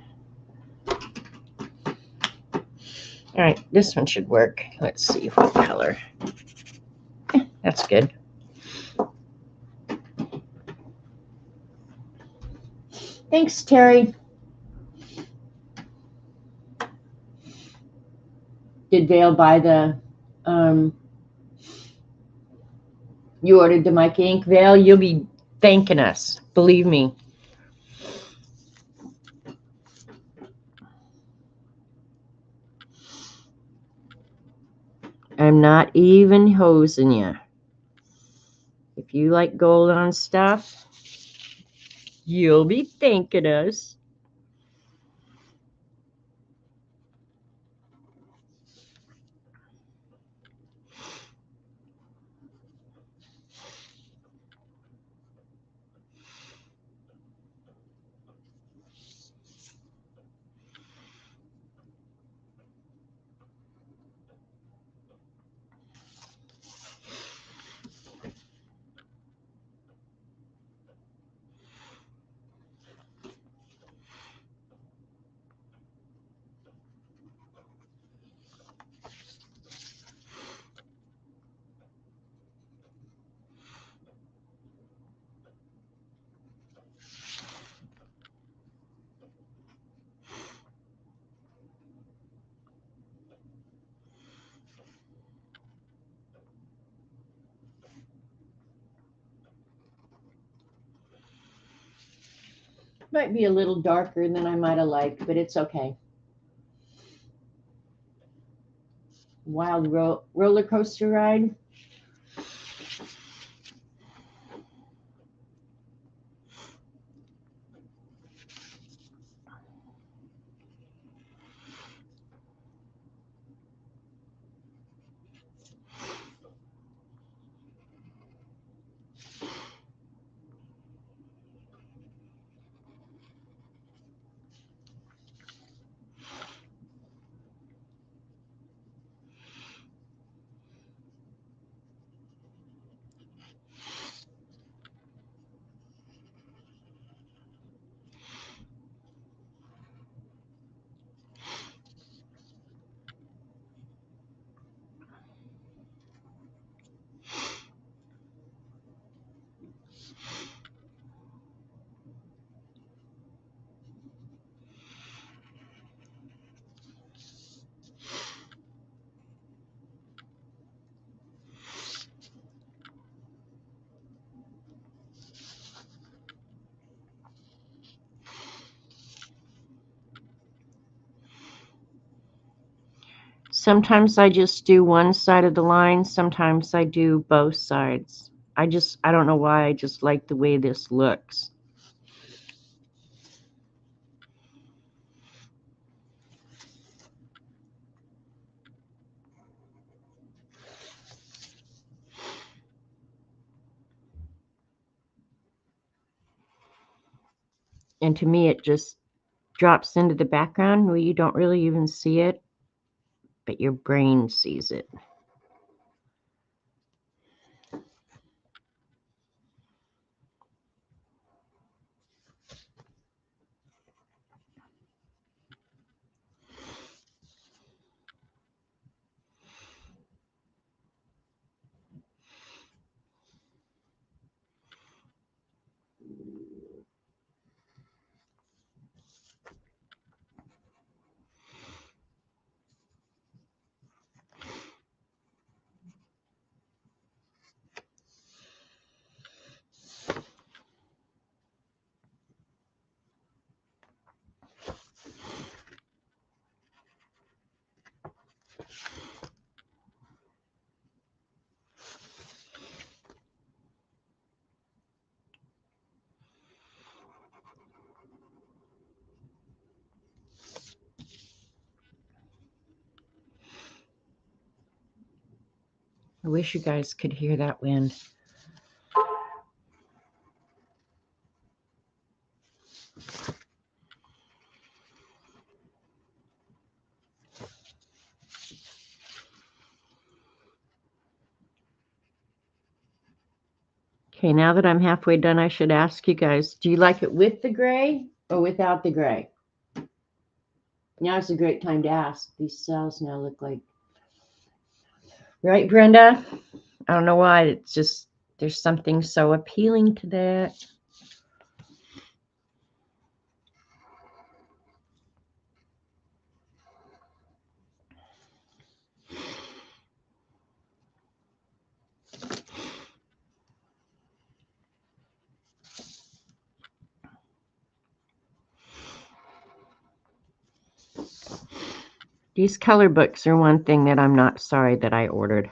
All right, this one should work. Let's see what color. That's good. Thanks, Terry. Did Vale buy the, you ordered the Mike ink? Vale, you'll be thanking us. Believe me. I'm not even hosing you. If you like gold on stuff, you'll be thanking us. Might be a little darker than I might have liked, but it's okay. Wild roller coaster ride. Sometimes I just do one side of the line. Sometimes I do both sides. I don't know why. I just like the way this looks. And to me, it just drops into the background where you don't really even see it, but your brain sees it. I wish you guys could hear that wind. Okay, now that I'm halfway done, I should ask you guys, do you like it with the gray or without the gray? Now is a great time to ask. These cells now look like, right, Brenda? I don't know why. It's just, there's something so appealing to that. These color books are one thing that I'm not sorry that I ordered.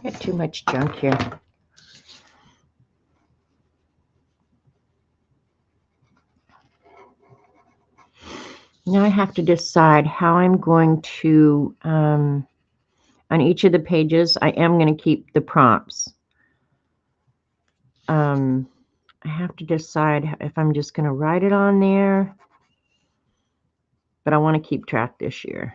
Got too much junk here. Now I have to decide how I'm going to, on each of the pages, I am going to keep the prompts. I have to decide if I'm just going to write it on there, but I want to keep track this year.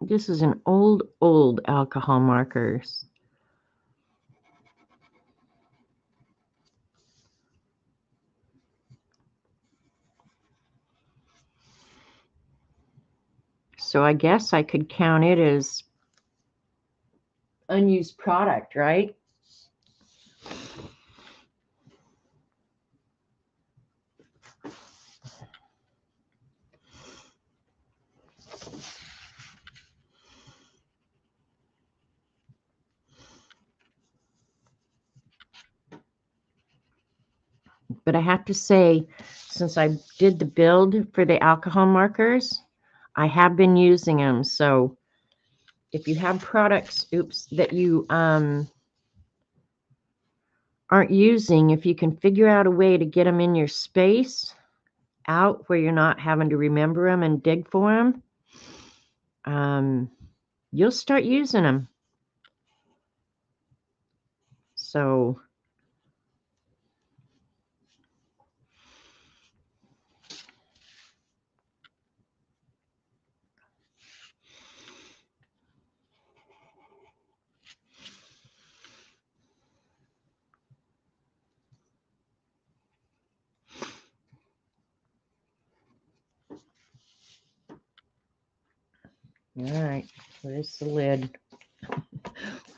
This is an old alcohol markers. So I guess I could count it as unused product, right? But I have to say, since I did the build for the alcohol markers, I have been using them. So if you have products, that you aren't using, if you can figure out a way to get them in your space out where you're not having to remember them and dig for them, you'll start using them. So all right, where's the lid?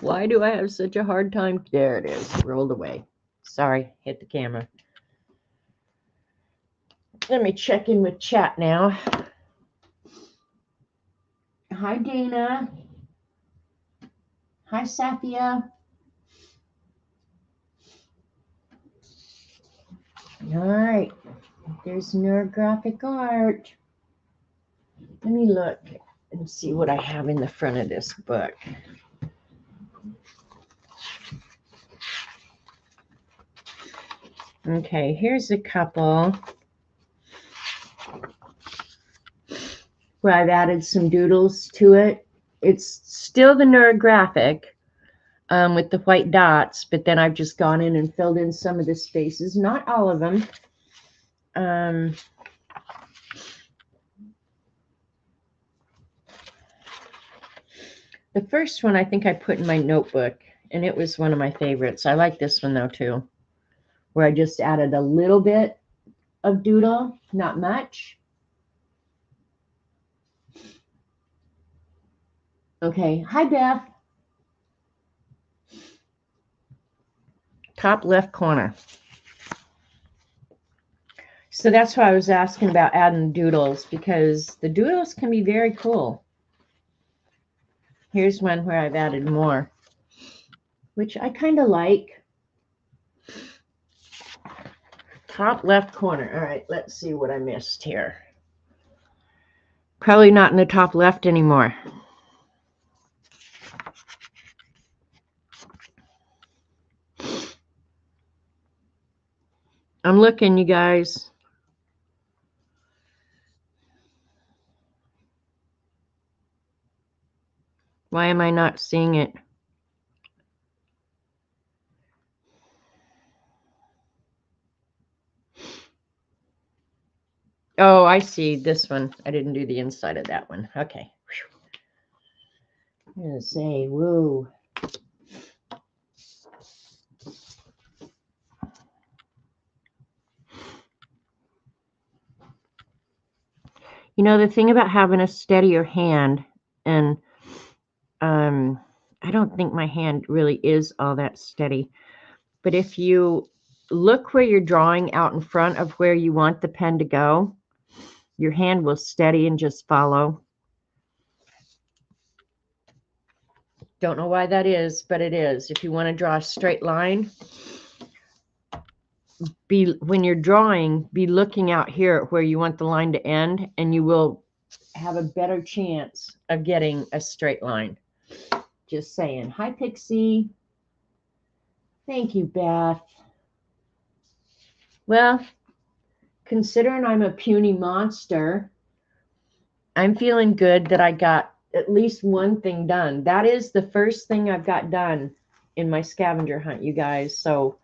Why do I have such a hard time? There it is, rolled away. Sorry, hit the camera. Let me check in with chat now. Hi, Dana. Hi, Safia. All right, there's Neurographic art. Let me look and see what I have in the front of this book. Okay, here's a couple where I've added some doodles to it. It's still the Neurographic with the white dots, but then I've just gone in and filled in some of the spaces, not all of them. The first one I think I put in my notebook, and it was one of my favorites. I like this one though too, where I just added a little bit of doodle, not much. Okay, hi Beth. Top left corner. So that's why I was asking about adding doodles, because the doodles can be very cool. Here's one where I've added more, which I kind of like. Top left corner. All right, let's see what I missed here. Probably not in the top left anymore. I'm looking, you guys. Why am I not seeing it? Oh, I see this one. I didn't do the inside of that one. Okay. I'm going to say, woo. You know, the thing about having a steadier hand, and I don't think my hand really is all that steady, but if you look where you're drawing out in front of where you want the pen to go, your hand will steady and just follow. Don't know why that is, but it is. If you want to draw a straight line, when you're drawing, be looking out here at where you want the line to end, and you will have a better chance of getting a straight line. Just saying. Hi, Pixie. Thank you, Beth. Well, considering I'm a puny monster, I'm feeling good that I got at least one thing done. That is the first thing I've got done in my scavenger hunt, you guys. So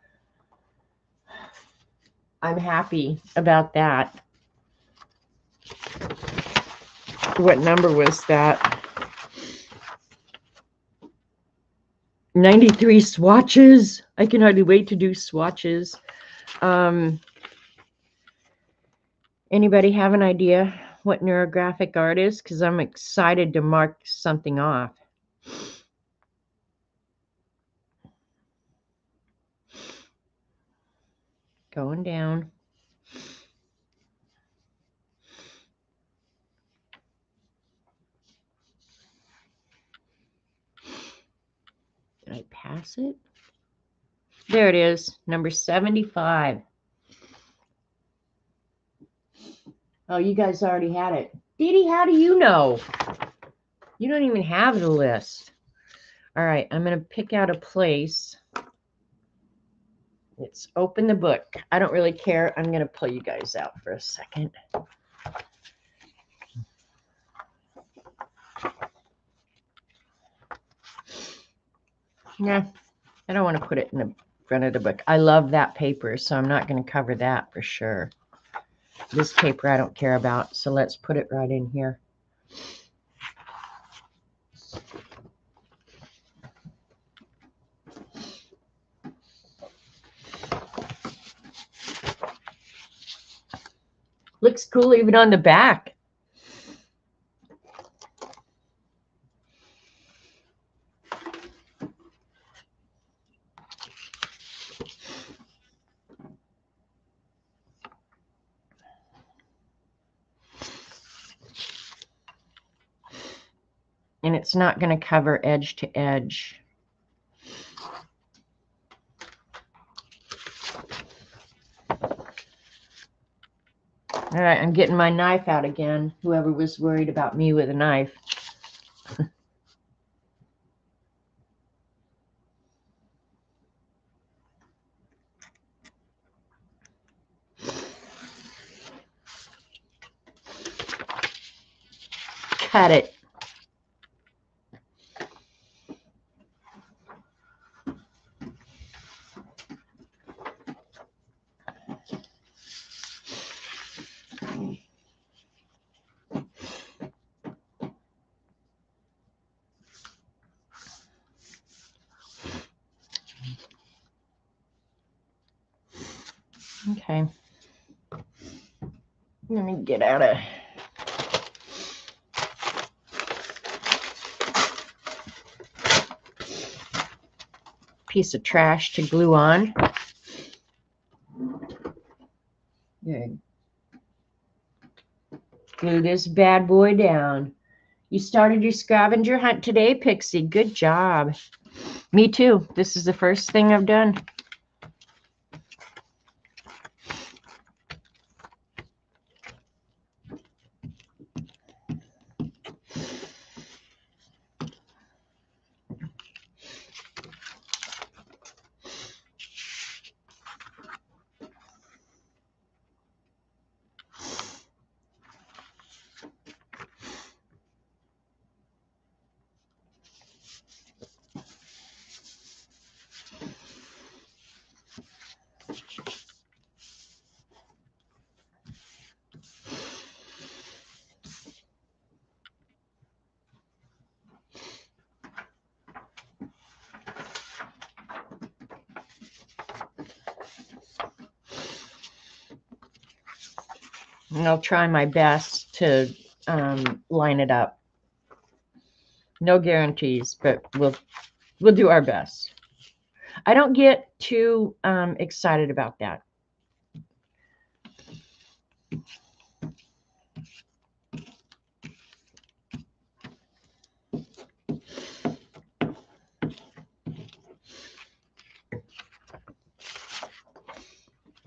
I'm happy about that. What number was that? 93 swatches. I can hardly wait to do swatches. Anybody have an idea what neurographic art is? Because I'm excited to mark something off. Going down. Did I pass it? There it is, number 75. Oh, you guys already had it. Dee Dee, how do you know? You don't even have the list. All right, I'm going to pick out a place. Let's open the book. I don't really care. I'm going to pull you guys out for a second. Yeah, I don't want to put it in the front of the book. I love that paper, so I'm not going to cover that for sure. This paper I don't care about, so let's put it right in here. Looks cool even on the back. And it's not going to cover edge to edge. All right, I'm getting my knife out again. Whoever was worried about me with a knife. Cut it. Okay. Let me get out a piece of trash to glue on. Good. Glue this bad boy down. You started your scavenger hunt today, Pixie. Good job. Me too. This is the first thing I've done. And I'll try my best to line it up. No guarantees, but we'll do our best. I don't get too excited about that.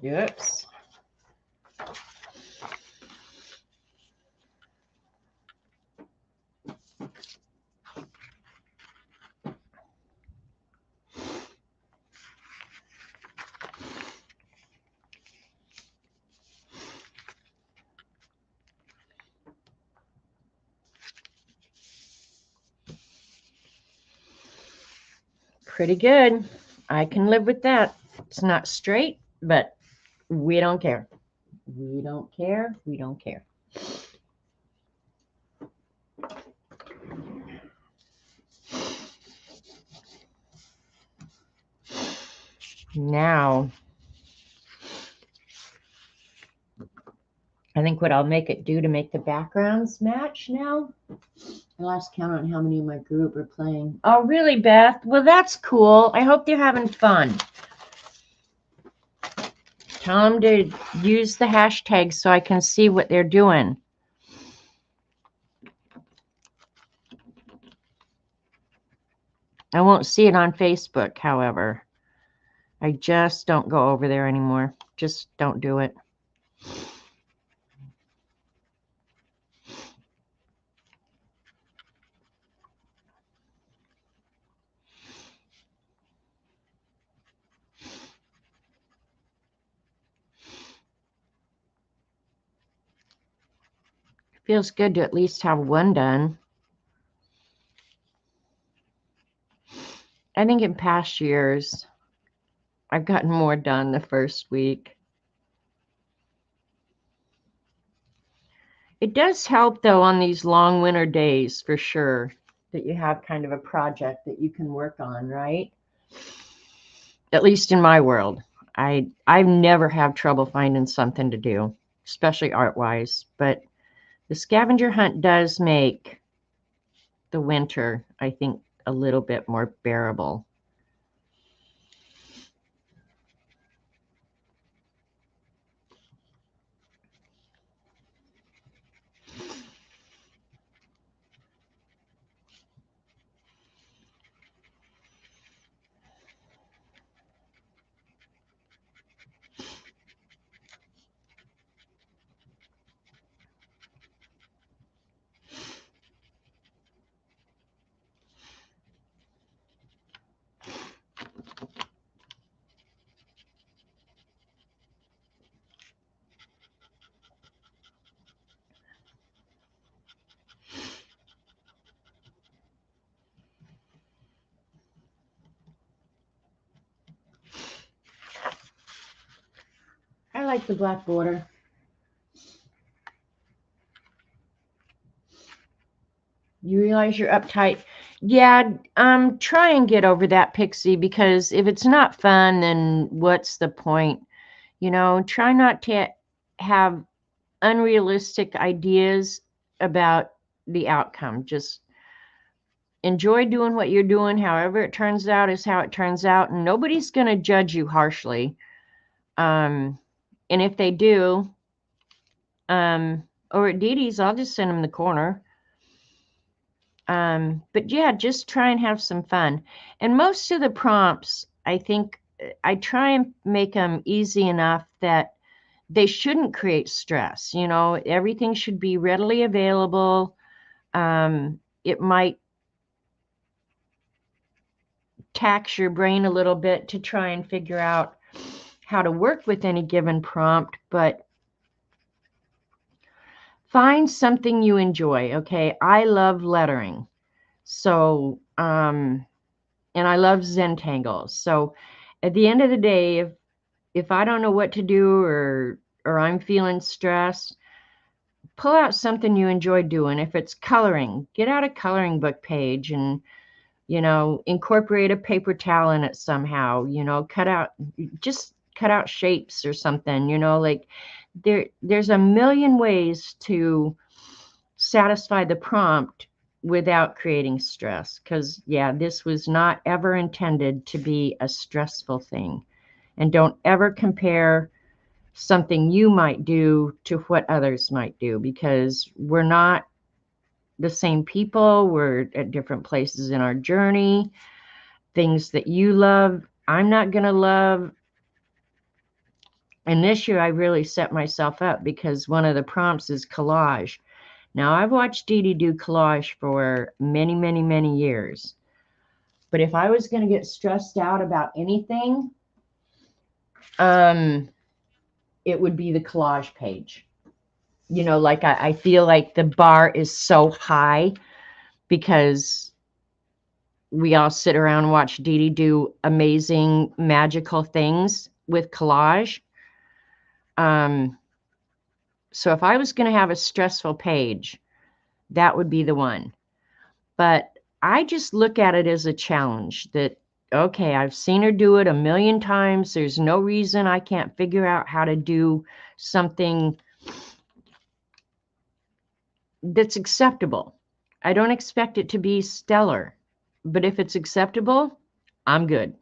Oops. Pretty good. I can live with that. It's not straight, but we don't care. We don't care. We don't care. Now, I think what I'll make it do to make the backgrounds match now. I lost count on how many in my group are playing. Oh, really, Beth? Well, that's cool. I hope they're having fun. Tell them to use the hashtag so I can see what they're doing. I won't see it on Facebook, however. I just don't go over there anymore. Just don't do it. Feels good to at least have one done. I think in past years, I've gotten more done the first week. It does help, though, on these long winter days, for sure, that you have kind of a project that you can work on, right? At least in my world. I've never have trouble finding something to do, especially art-wise. But the scavenger hunt does make the winter, I think, a little bit more bearable. I like the black border. You realize you're uptight. Yeah, try and get over that, Pixie, because if it's not fun, then what's the point? You know, try not to have unrealistic ideas about the outcome. Just enjoy doing what you're doing. However it turns out is how it turns out, and nobody's going to judge you harshly. And if they do, or at Dee Dee's, I'll just send them the corner. But yeah, just try and have some fun. And most of the prompts, I think I try and make them easy enough that they shouldn't create stress. You know, everything should be readily available. It might tax your brain a little bit to try and figure out how to work with any given prompt, but find something you enjoy. Okay, I love lettering. So, and I love Zentangle. So at the end of the day, if I don't know what to do or I'm feeling stressed, pull out something you enjoy doing. If it's coloring, get out a coloring book page and, you know, incorporate a paper towel in it somehow, you know, just cut out shapes or something, you know, like there's a million ways to satisfy the prompt without creating stress. Because, yeah, this was not ever intended to be a stressful thing. And don't ever compare something you might do to what others might do, because we're not the same people. We're at different places in our journey. Things that you love, I'm not going to love. And this year I really set myself up because one of the prompts is collage. Now, I've watched Dee Dee do collage for many, many, many years. But if I was going to get stressed out about anything, it would be the collage page. You know, like I feel like the bar is so high because we all sit around and watch Dee Dee do amazing, magical things with collage. So if I was going to have a stressful page, that would be the one. But I just look at it as a challenge that, okay, I've seen her do it a million times. There's no reason I can't figure out how to do something that's acceptable. I don't expect it to be stellar, but if it's acceptable, I'm good.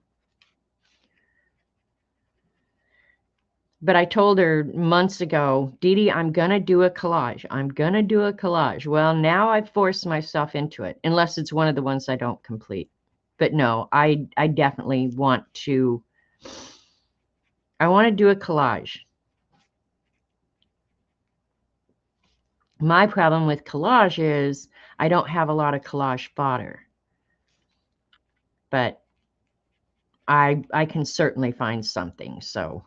But I told her months ago, Dee Dee, I'm going to do a collage. I'm going to do a collage. Well, now I've forced myself into it, unless it's one of the ones I don't complete. But no, I definitely want to, I want to do a collage. My problem with collage is I don't have a lot of collage fodder. But I can certainly find something. So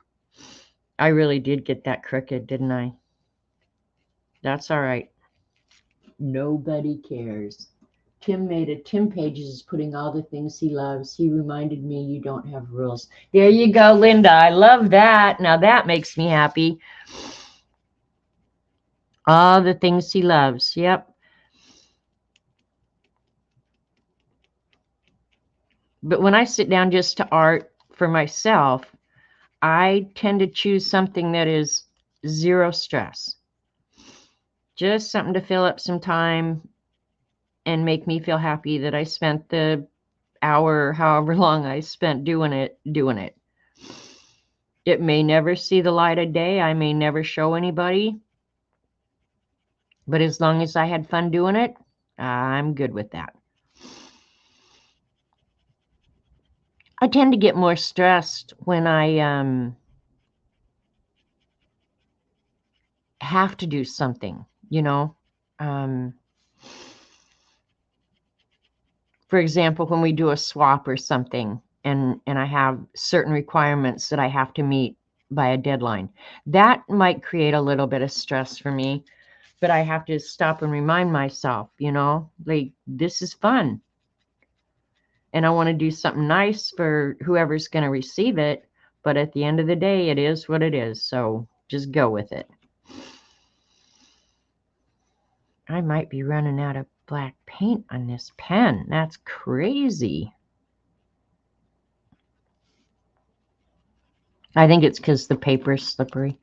I really did get that crooked, didn't I? That's all right. Nobody cares. Tim Pages is putting all the things he loves. He reminded me you don't have rules. There you go, Linda. I love that. Now that makes me happy. All the things he loves. Yep. But when I sit down just to art for myself, I tend to choose something that is zero stress. Just something to fill up some time and make me feel happy that I spent the hour, however long I spent doing it. It may never see the light of day. I may never show anybody. But as long as I had fun doing it, I'm good with that. I tend to get more stressed when I have to do something, you know. For example, when we do a swap or something, and I have certain requirements that I have to meet by a deadline, that might create a little bit of stress for me. But I have to stop and remind myself, you know, like, this is fun. And I want to do something nice for whoever's going to receive it. But at the end of the day, it is what it is. So just go with it. I might be running out of black paint on this pen. That's crazy. I think it's because the paper's slippery.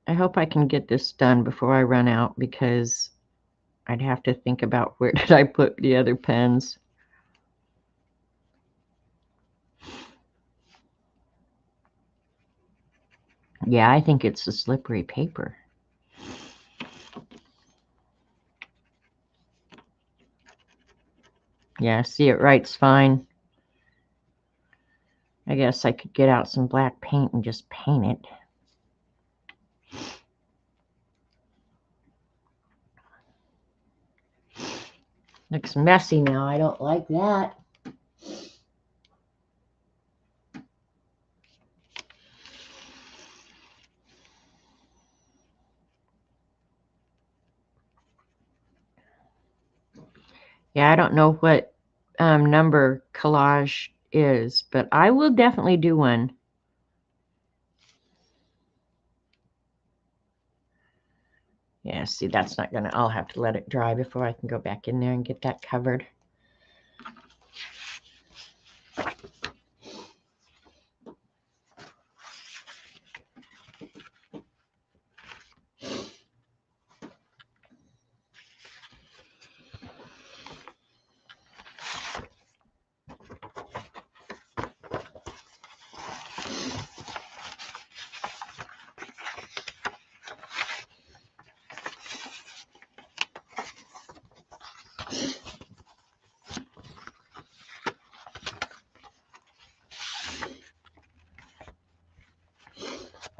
I hope I can get this done before I run out, because I'd have to think about where did I put the other pens. Yeah, I think it's the slippery paper. Yeah, see, it writes fine. I guess I could get out some black paint and just paint it. Looks messy now. I don't like that. Yeah, I don't know what number collage is, but I will definitely do one. Yeah, see, that's not gonna, I'll have to let it dry before I can go back in there and get that covered.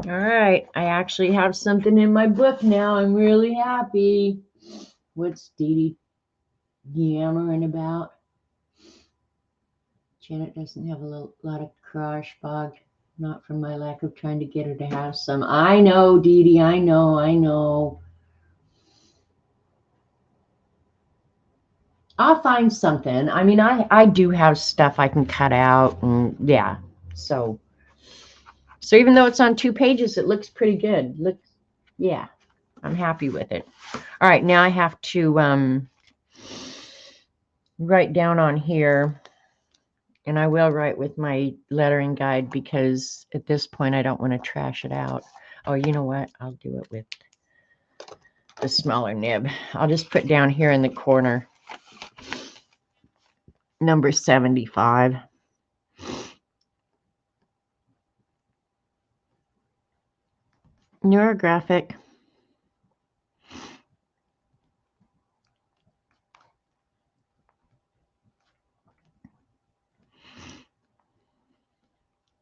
All right, I actually have something in my book now. I'm really happy. What's Dee Dee yammering about? Janet doesn't have a lot of crush, Bog. Not from my lack of trying to get her to have some. I know, Dee Dee, I know. I'll find something. I mean, I do have stuff I can cut out, and yeah. So even though it's on 2 pages, it looks pretty good. Look, yeah, I'm happy with it. All right, now I have to write down on here, and I will write with my lettering guide because at this point I don't want to trash it out. Oh, you know what? I'll do it with the smaller nib. I'll just put down here in the corner number 75. Neurographic.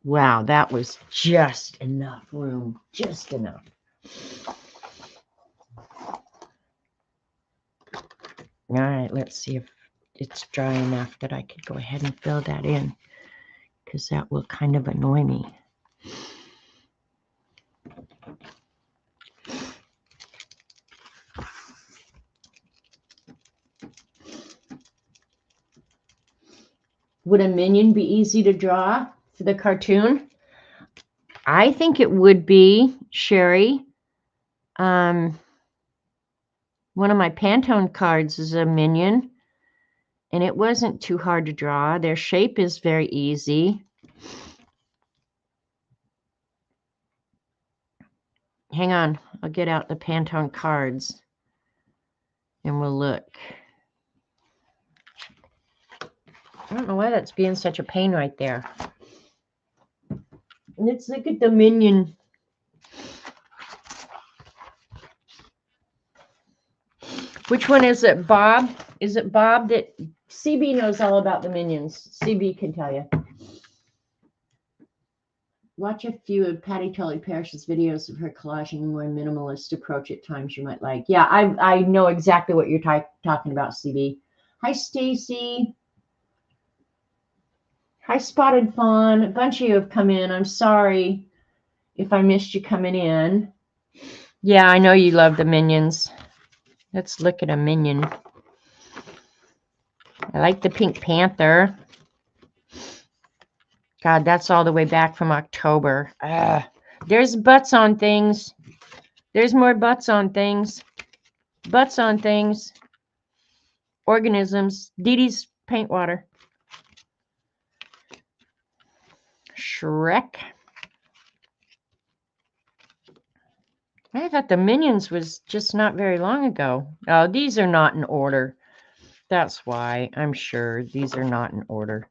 Wow, that was just enough room. Just enough. All right, let's see if it's dry enough that I could go ahead and fill that in, because that will kind of annoy me. Would a minion be easy to draw for the cartoon? I think it would be, Sherry. One of my Pantone cards is a minion, and it wasn't too hard to draw. Their shape is very easy. Hang on, I'll get out the Pantone cards and we'll look. I don't know why that's being such a pain right there. Let's look at the minion. Which one is it, Bob? Is it Bob that... CB knows all about the minions. CB can tell you. Watch a few of Patty Tully Parrish's videos of her collaging more minimalist approach at times you might like. Yeah, I know exactly what you're talking about, CB. Hi, Stacy. Hi, Spotted Fawn. A bunch of you have come in. I'm sorry if I missed you coming in. Yeah, I know you love the minions. Let's look at a minion. I like the Pink Panther. God, that's all the way back from October. There's butts on things. There's more butts on things. Butts on things. Organisms. Dee Dee's paint water. Shrek. I thought the Minions was just not very long ago. Oh, these are not in order. That's why, I'm sure these are not in order.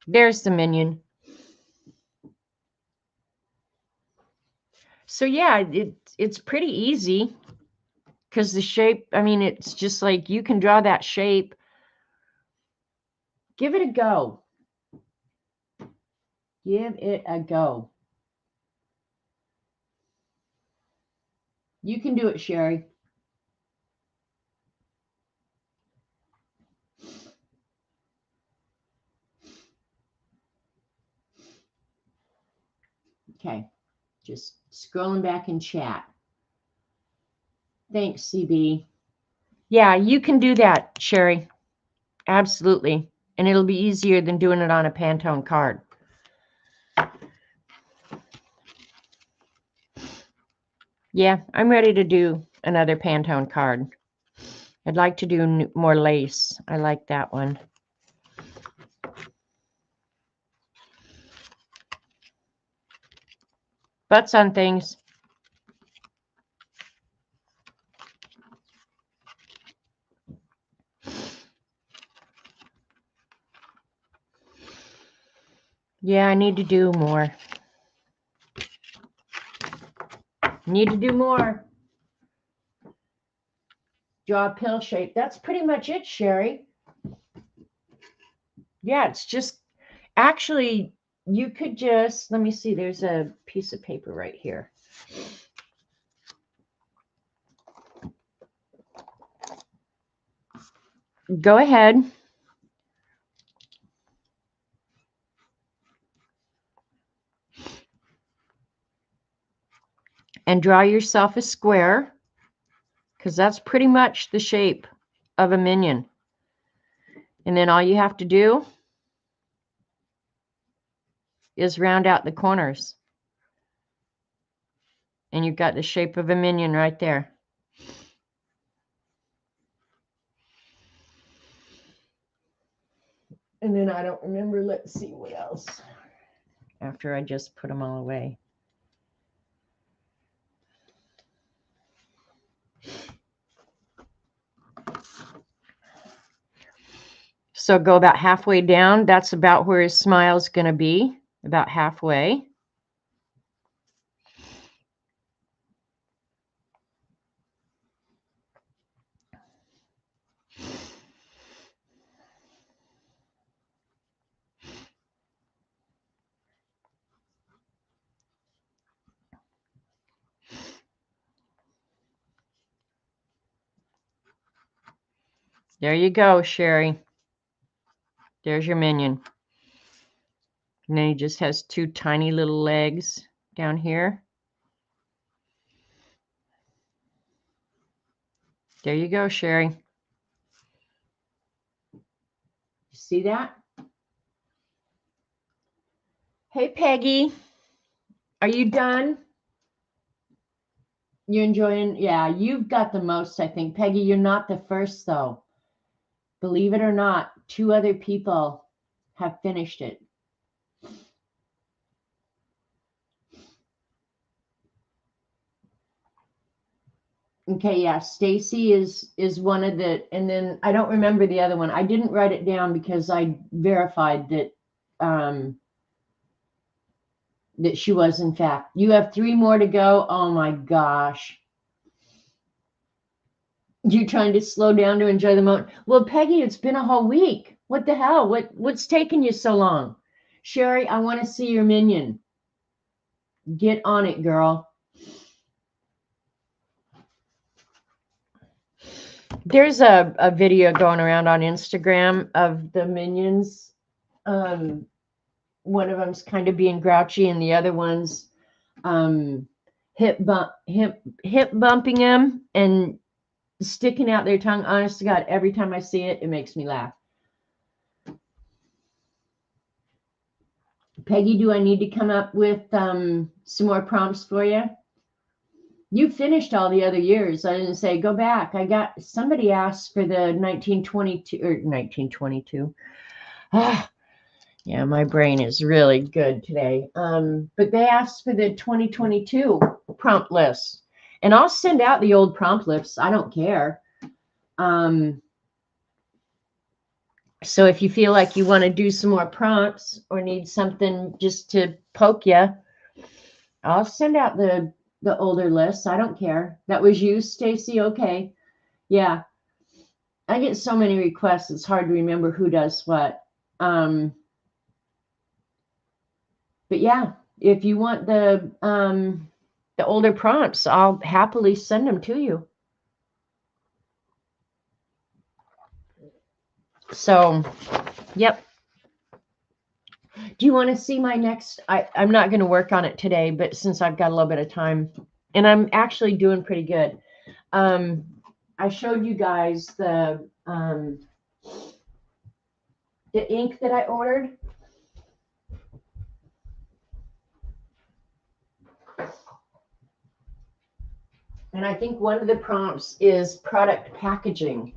There's the Minion. So yeah, it's pretty easy because the shape, I mean, it's just like you can draw that shape. Give it a go. Give it a go. You can do it, Sherry. Okay, just scrolling back in chat. Thanks, CB. Yeah, you can do that, Sherry. Absolutely. And it'll be easier than doing it on a Pantone card. Yeah, I'm ready to do another Pantone card. I'd like to do more lace. I like that one. Butts on things. Yeah, I need to do more. Need to do more. Draw a pill shape. That's pretty much it, Sherry. Yeah, it's just, actually, you could just, let me see, there's a piece of paper right here. Go ahead. and draw yourself a square, because that's pretty much the shape of a minion. And then all you have to do is round out the corners. And you've got the shape of a minion right there. And then I don't remember, let's see what else, after I just put them all away. So go about halfway down. That's about where his smile is going to be, about halfway. There you go, Sherry. There's your minion. And then he just has two tiny little legs down here. There you go, Sherry. You see that? Hey, Peggy. Are you done? You enjoying? Yeah, you've got the most, I think. Peggy, you're not the first, though. Believe it or not, 2 other people have finished it. Okay, yeah, Stacy is one of the, and then I don't remember the other one. I didn't write it down because I verified that that she was, in fact. You have 3 more to go. Oh my gosh. You're trying to slow down to enjoy the moment. Well, Peggy, it's been a whole week. What the hell? What's taking you so long? Sherry, I want to see your minion. Get on it, girl. There's a video going around on Instagram of the minions. One of them's kind of being grouchy, and the other one's hip bumping him and sticking out their tongue. Honest to God, every time I see it, it makes me laugh. Peggy, do I need to come up with some more prompts for you? You finished all the other years. I didn't say go back. Somebody asked for the 1922 or 1922. Yeah, my brain is really good today. But they asked for the 2022 prompt list, and I'll send out the old prompt lists. I don't care. So if you feel like you want to do some more prompts or need something just to poke you, I'll send out the older lists. I don't care. That was you, Stacy? Okay. Yeah. I get so many requests, it's hard to remember who does what. But yeah, if you want the older prompts, I'll happily send them to you. So, yep. Do you want to see my next? I'm not going to work on it today, but since I've got a little bit of time, and I'm actually doing pretty good. I showed you guys the ink that I ordered. And I think one of the prompts is product packaging.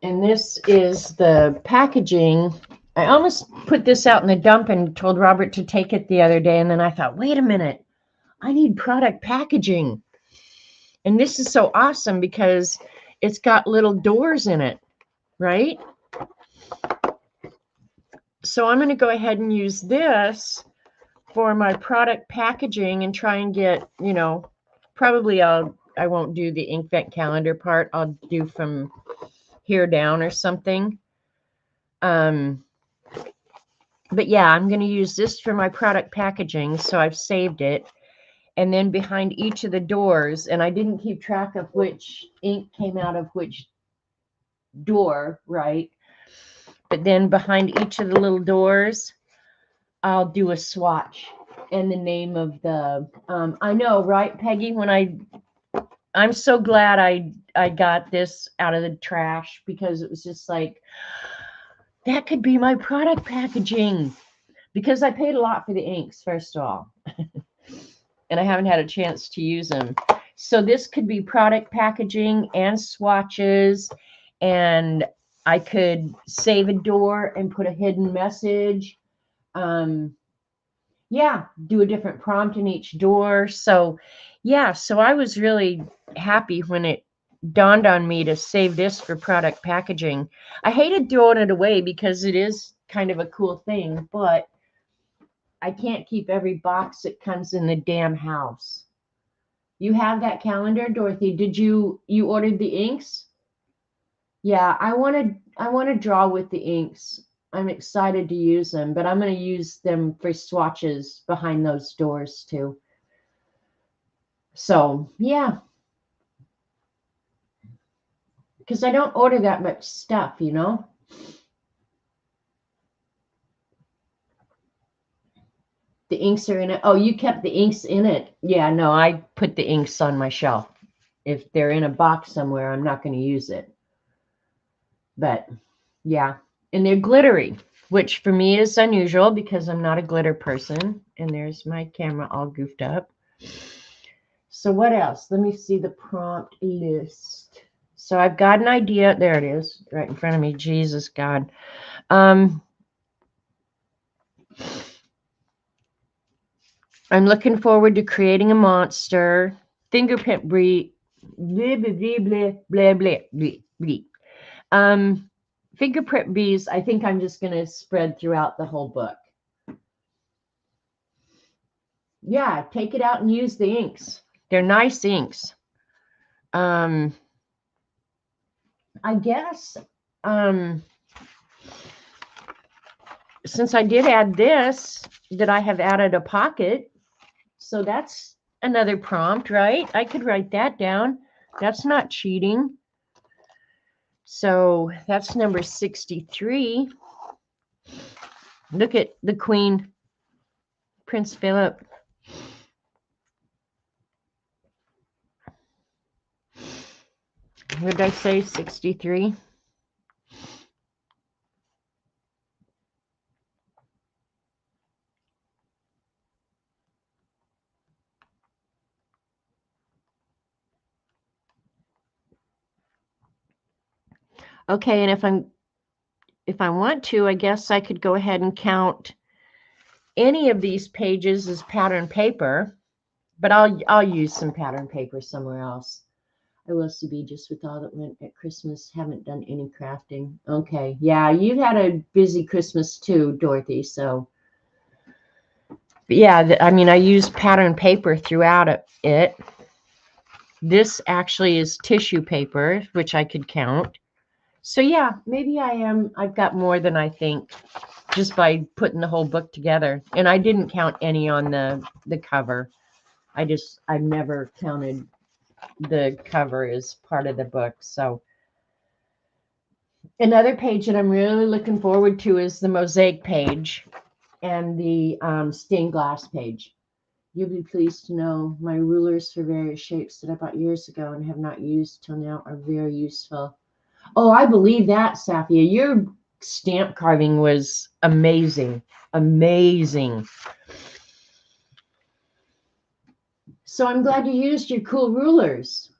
And this is the packaging. I almost put this out in the dump and told Robert to take it the other day. And then I thought, wait a minute, I need product packaging. And this is so awesome because it's got little doors in it, right? So I'm going to go ahead and use this for my product packaging and try and get, probably I won't do the ink vent calendar part. I'll do from here down or something. But yeah, I'm going to use this for my product packaging. So I've saved it. And then behind each of the doors, and I didn't keep track of which ink came out of which door, right? But then behind each of the little doors, I'll do a swatch. and the name of the, I know, right, Peggy? I'm so glad I got this out of the trash, because it was just like, that could be my product packaging, because I paid a lot for the inks, first of all, and I haven't had a chance to use them. So this could be product packaging and swatches, and I could save a door and put a hidden message. Yeah, do a different prompt in each door. So yeah, so I was really happy when it dawned on me to save this for product packaging. I hated throwing it away because it is kind of a cool thing, but I can't keep every box that comes in the damn house. You have that calendar, Dorothy? Did you ordered the inks? Yeah, I want to draw with the inks. I'm excited to use them, but I'm going to use them for swatches behind those doors too. So, yeah, because I don't order that much stuff, you know? The inks are in it. Oh, you kept the inks in it. Yeah, no, I put the inks on my shelf. If they're in a box somewhere, I'm not going to use it. But yeah, and they're glittery, which for me is unusual because I'm not a glitter person. And there's my camera all goofed up. So what else? Let me see the prompt list. So I've got an idea. There it is, right in front of me. Jesus God. I'm looking forward to creating a monster. Fingerprint breed. Blah, blah, blah, blah, blah, blah, blah. Fingerprint bees, I think I'm just going to spread throughout the whole book. Yeah, take it out and use the inks. They're nice inks. I guess since I did add this, that I have added a pocket. So that's another prompt, right? I could write that down. That's not cheating. So that's number 63. Look at the Queen, Prince Philip. What did I say? 63? Okay, and if I want to, I guess I could go ahead and count any of these pages as pattern paper, but I'll use some pattern paper somewhere else. OLCB, just with all that went at Christmas, haven't done any crafting. Okay, yeah, you've had a busy Christmas too, Dorothy. So, but yeah, I mean, I used pattern paper throughout it. This actually is tissue paper, which I could count. So yeah, maybe I've got more than I think just by putting the whole book together. And I didn't count any on the cover. I've never counted the cover as part of the book. So another page that I'm really looking forward to is the mosaic page and the stained glass page. You'll be pleased to know my rulers for various shapes that I bought years ago and have not used till now are very useful. Oh, I believe that, Safia. Your stamp carving was amazing. Amazing. So I'm glad you used your cool rulers.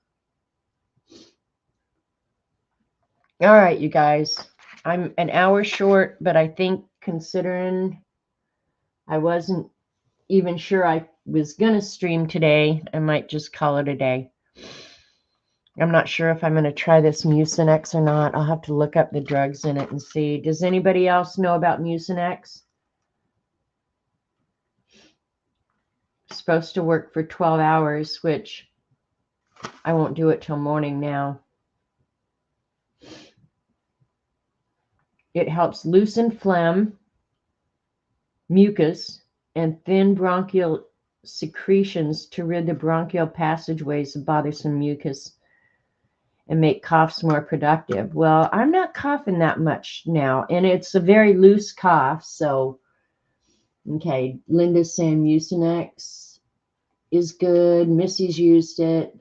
All right, you guys. I'm an hour short, but I think considering I wasn't even sure I was going to stream today, I might just call it a day. I'm not sure if I'm going to try this Mucinex or not. I'll have to look up the drugs in it and see. Does anybody else know about Mucinex? It's supposed to work for 12 hours, which I won't do it till morning now. It helps loosen phlegm, mucus, and thin bronchial secretions to rid the bronchial passageways of bothersome mucus and make coughs more productive. Well, I'm not coughing that much now, and it's a very loose cough, so Okay, Linda's saying Mucinex is good. Missy's used it.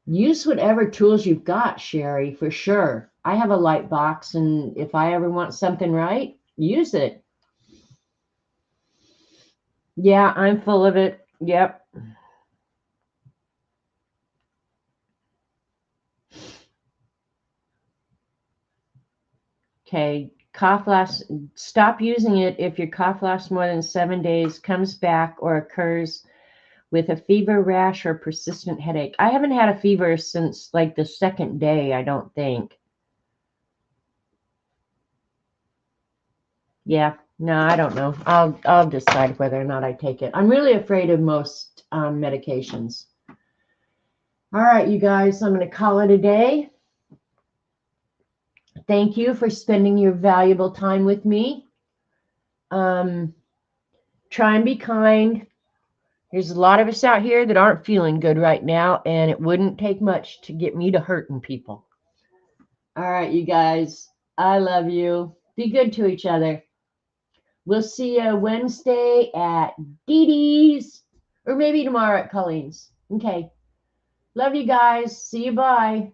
Use whatever tools you've got, Sherry, for sure. I have a light box, and if I ever want something right, use it. Yeah, I'm full of it. Yep. Okay, cough lasts, stop using it if your cough lasts more than 7 days, comes back, or occurs with a fever, rash, or persistent headache. I haven't had a fever since like the second day, I don't think. Yeah, no, I don't know. I'll decide whether or not I take it. I'm really afraid of most medications. All right, you guys, I'm going to call it a day. Thank you for spending your valuable time with me. Try and be kind. There's a lot of us out here that aren't feeling good right now, and it wouldn't take much to get me to hurting people. All right, you guys, I love you. Be good to each other. We'll see you Wednesday at Dee Dee's, or maybe tomorrow at Colleen's. Okay. Love you guys. See you. Bye.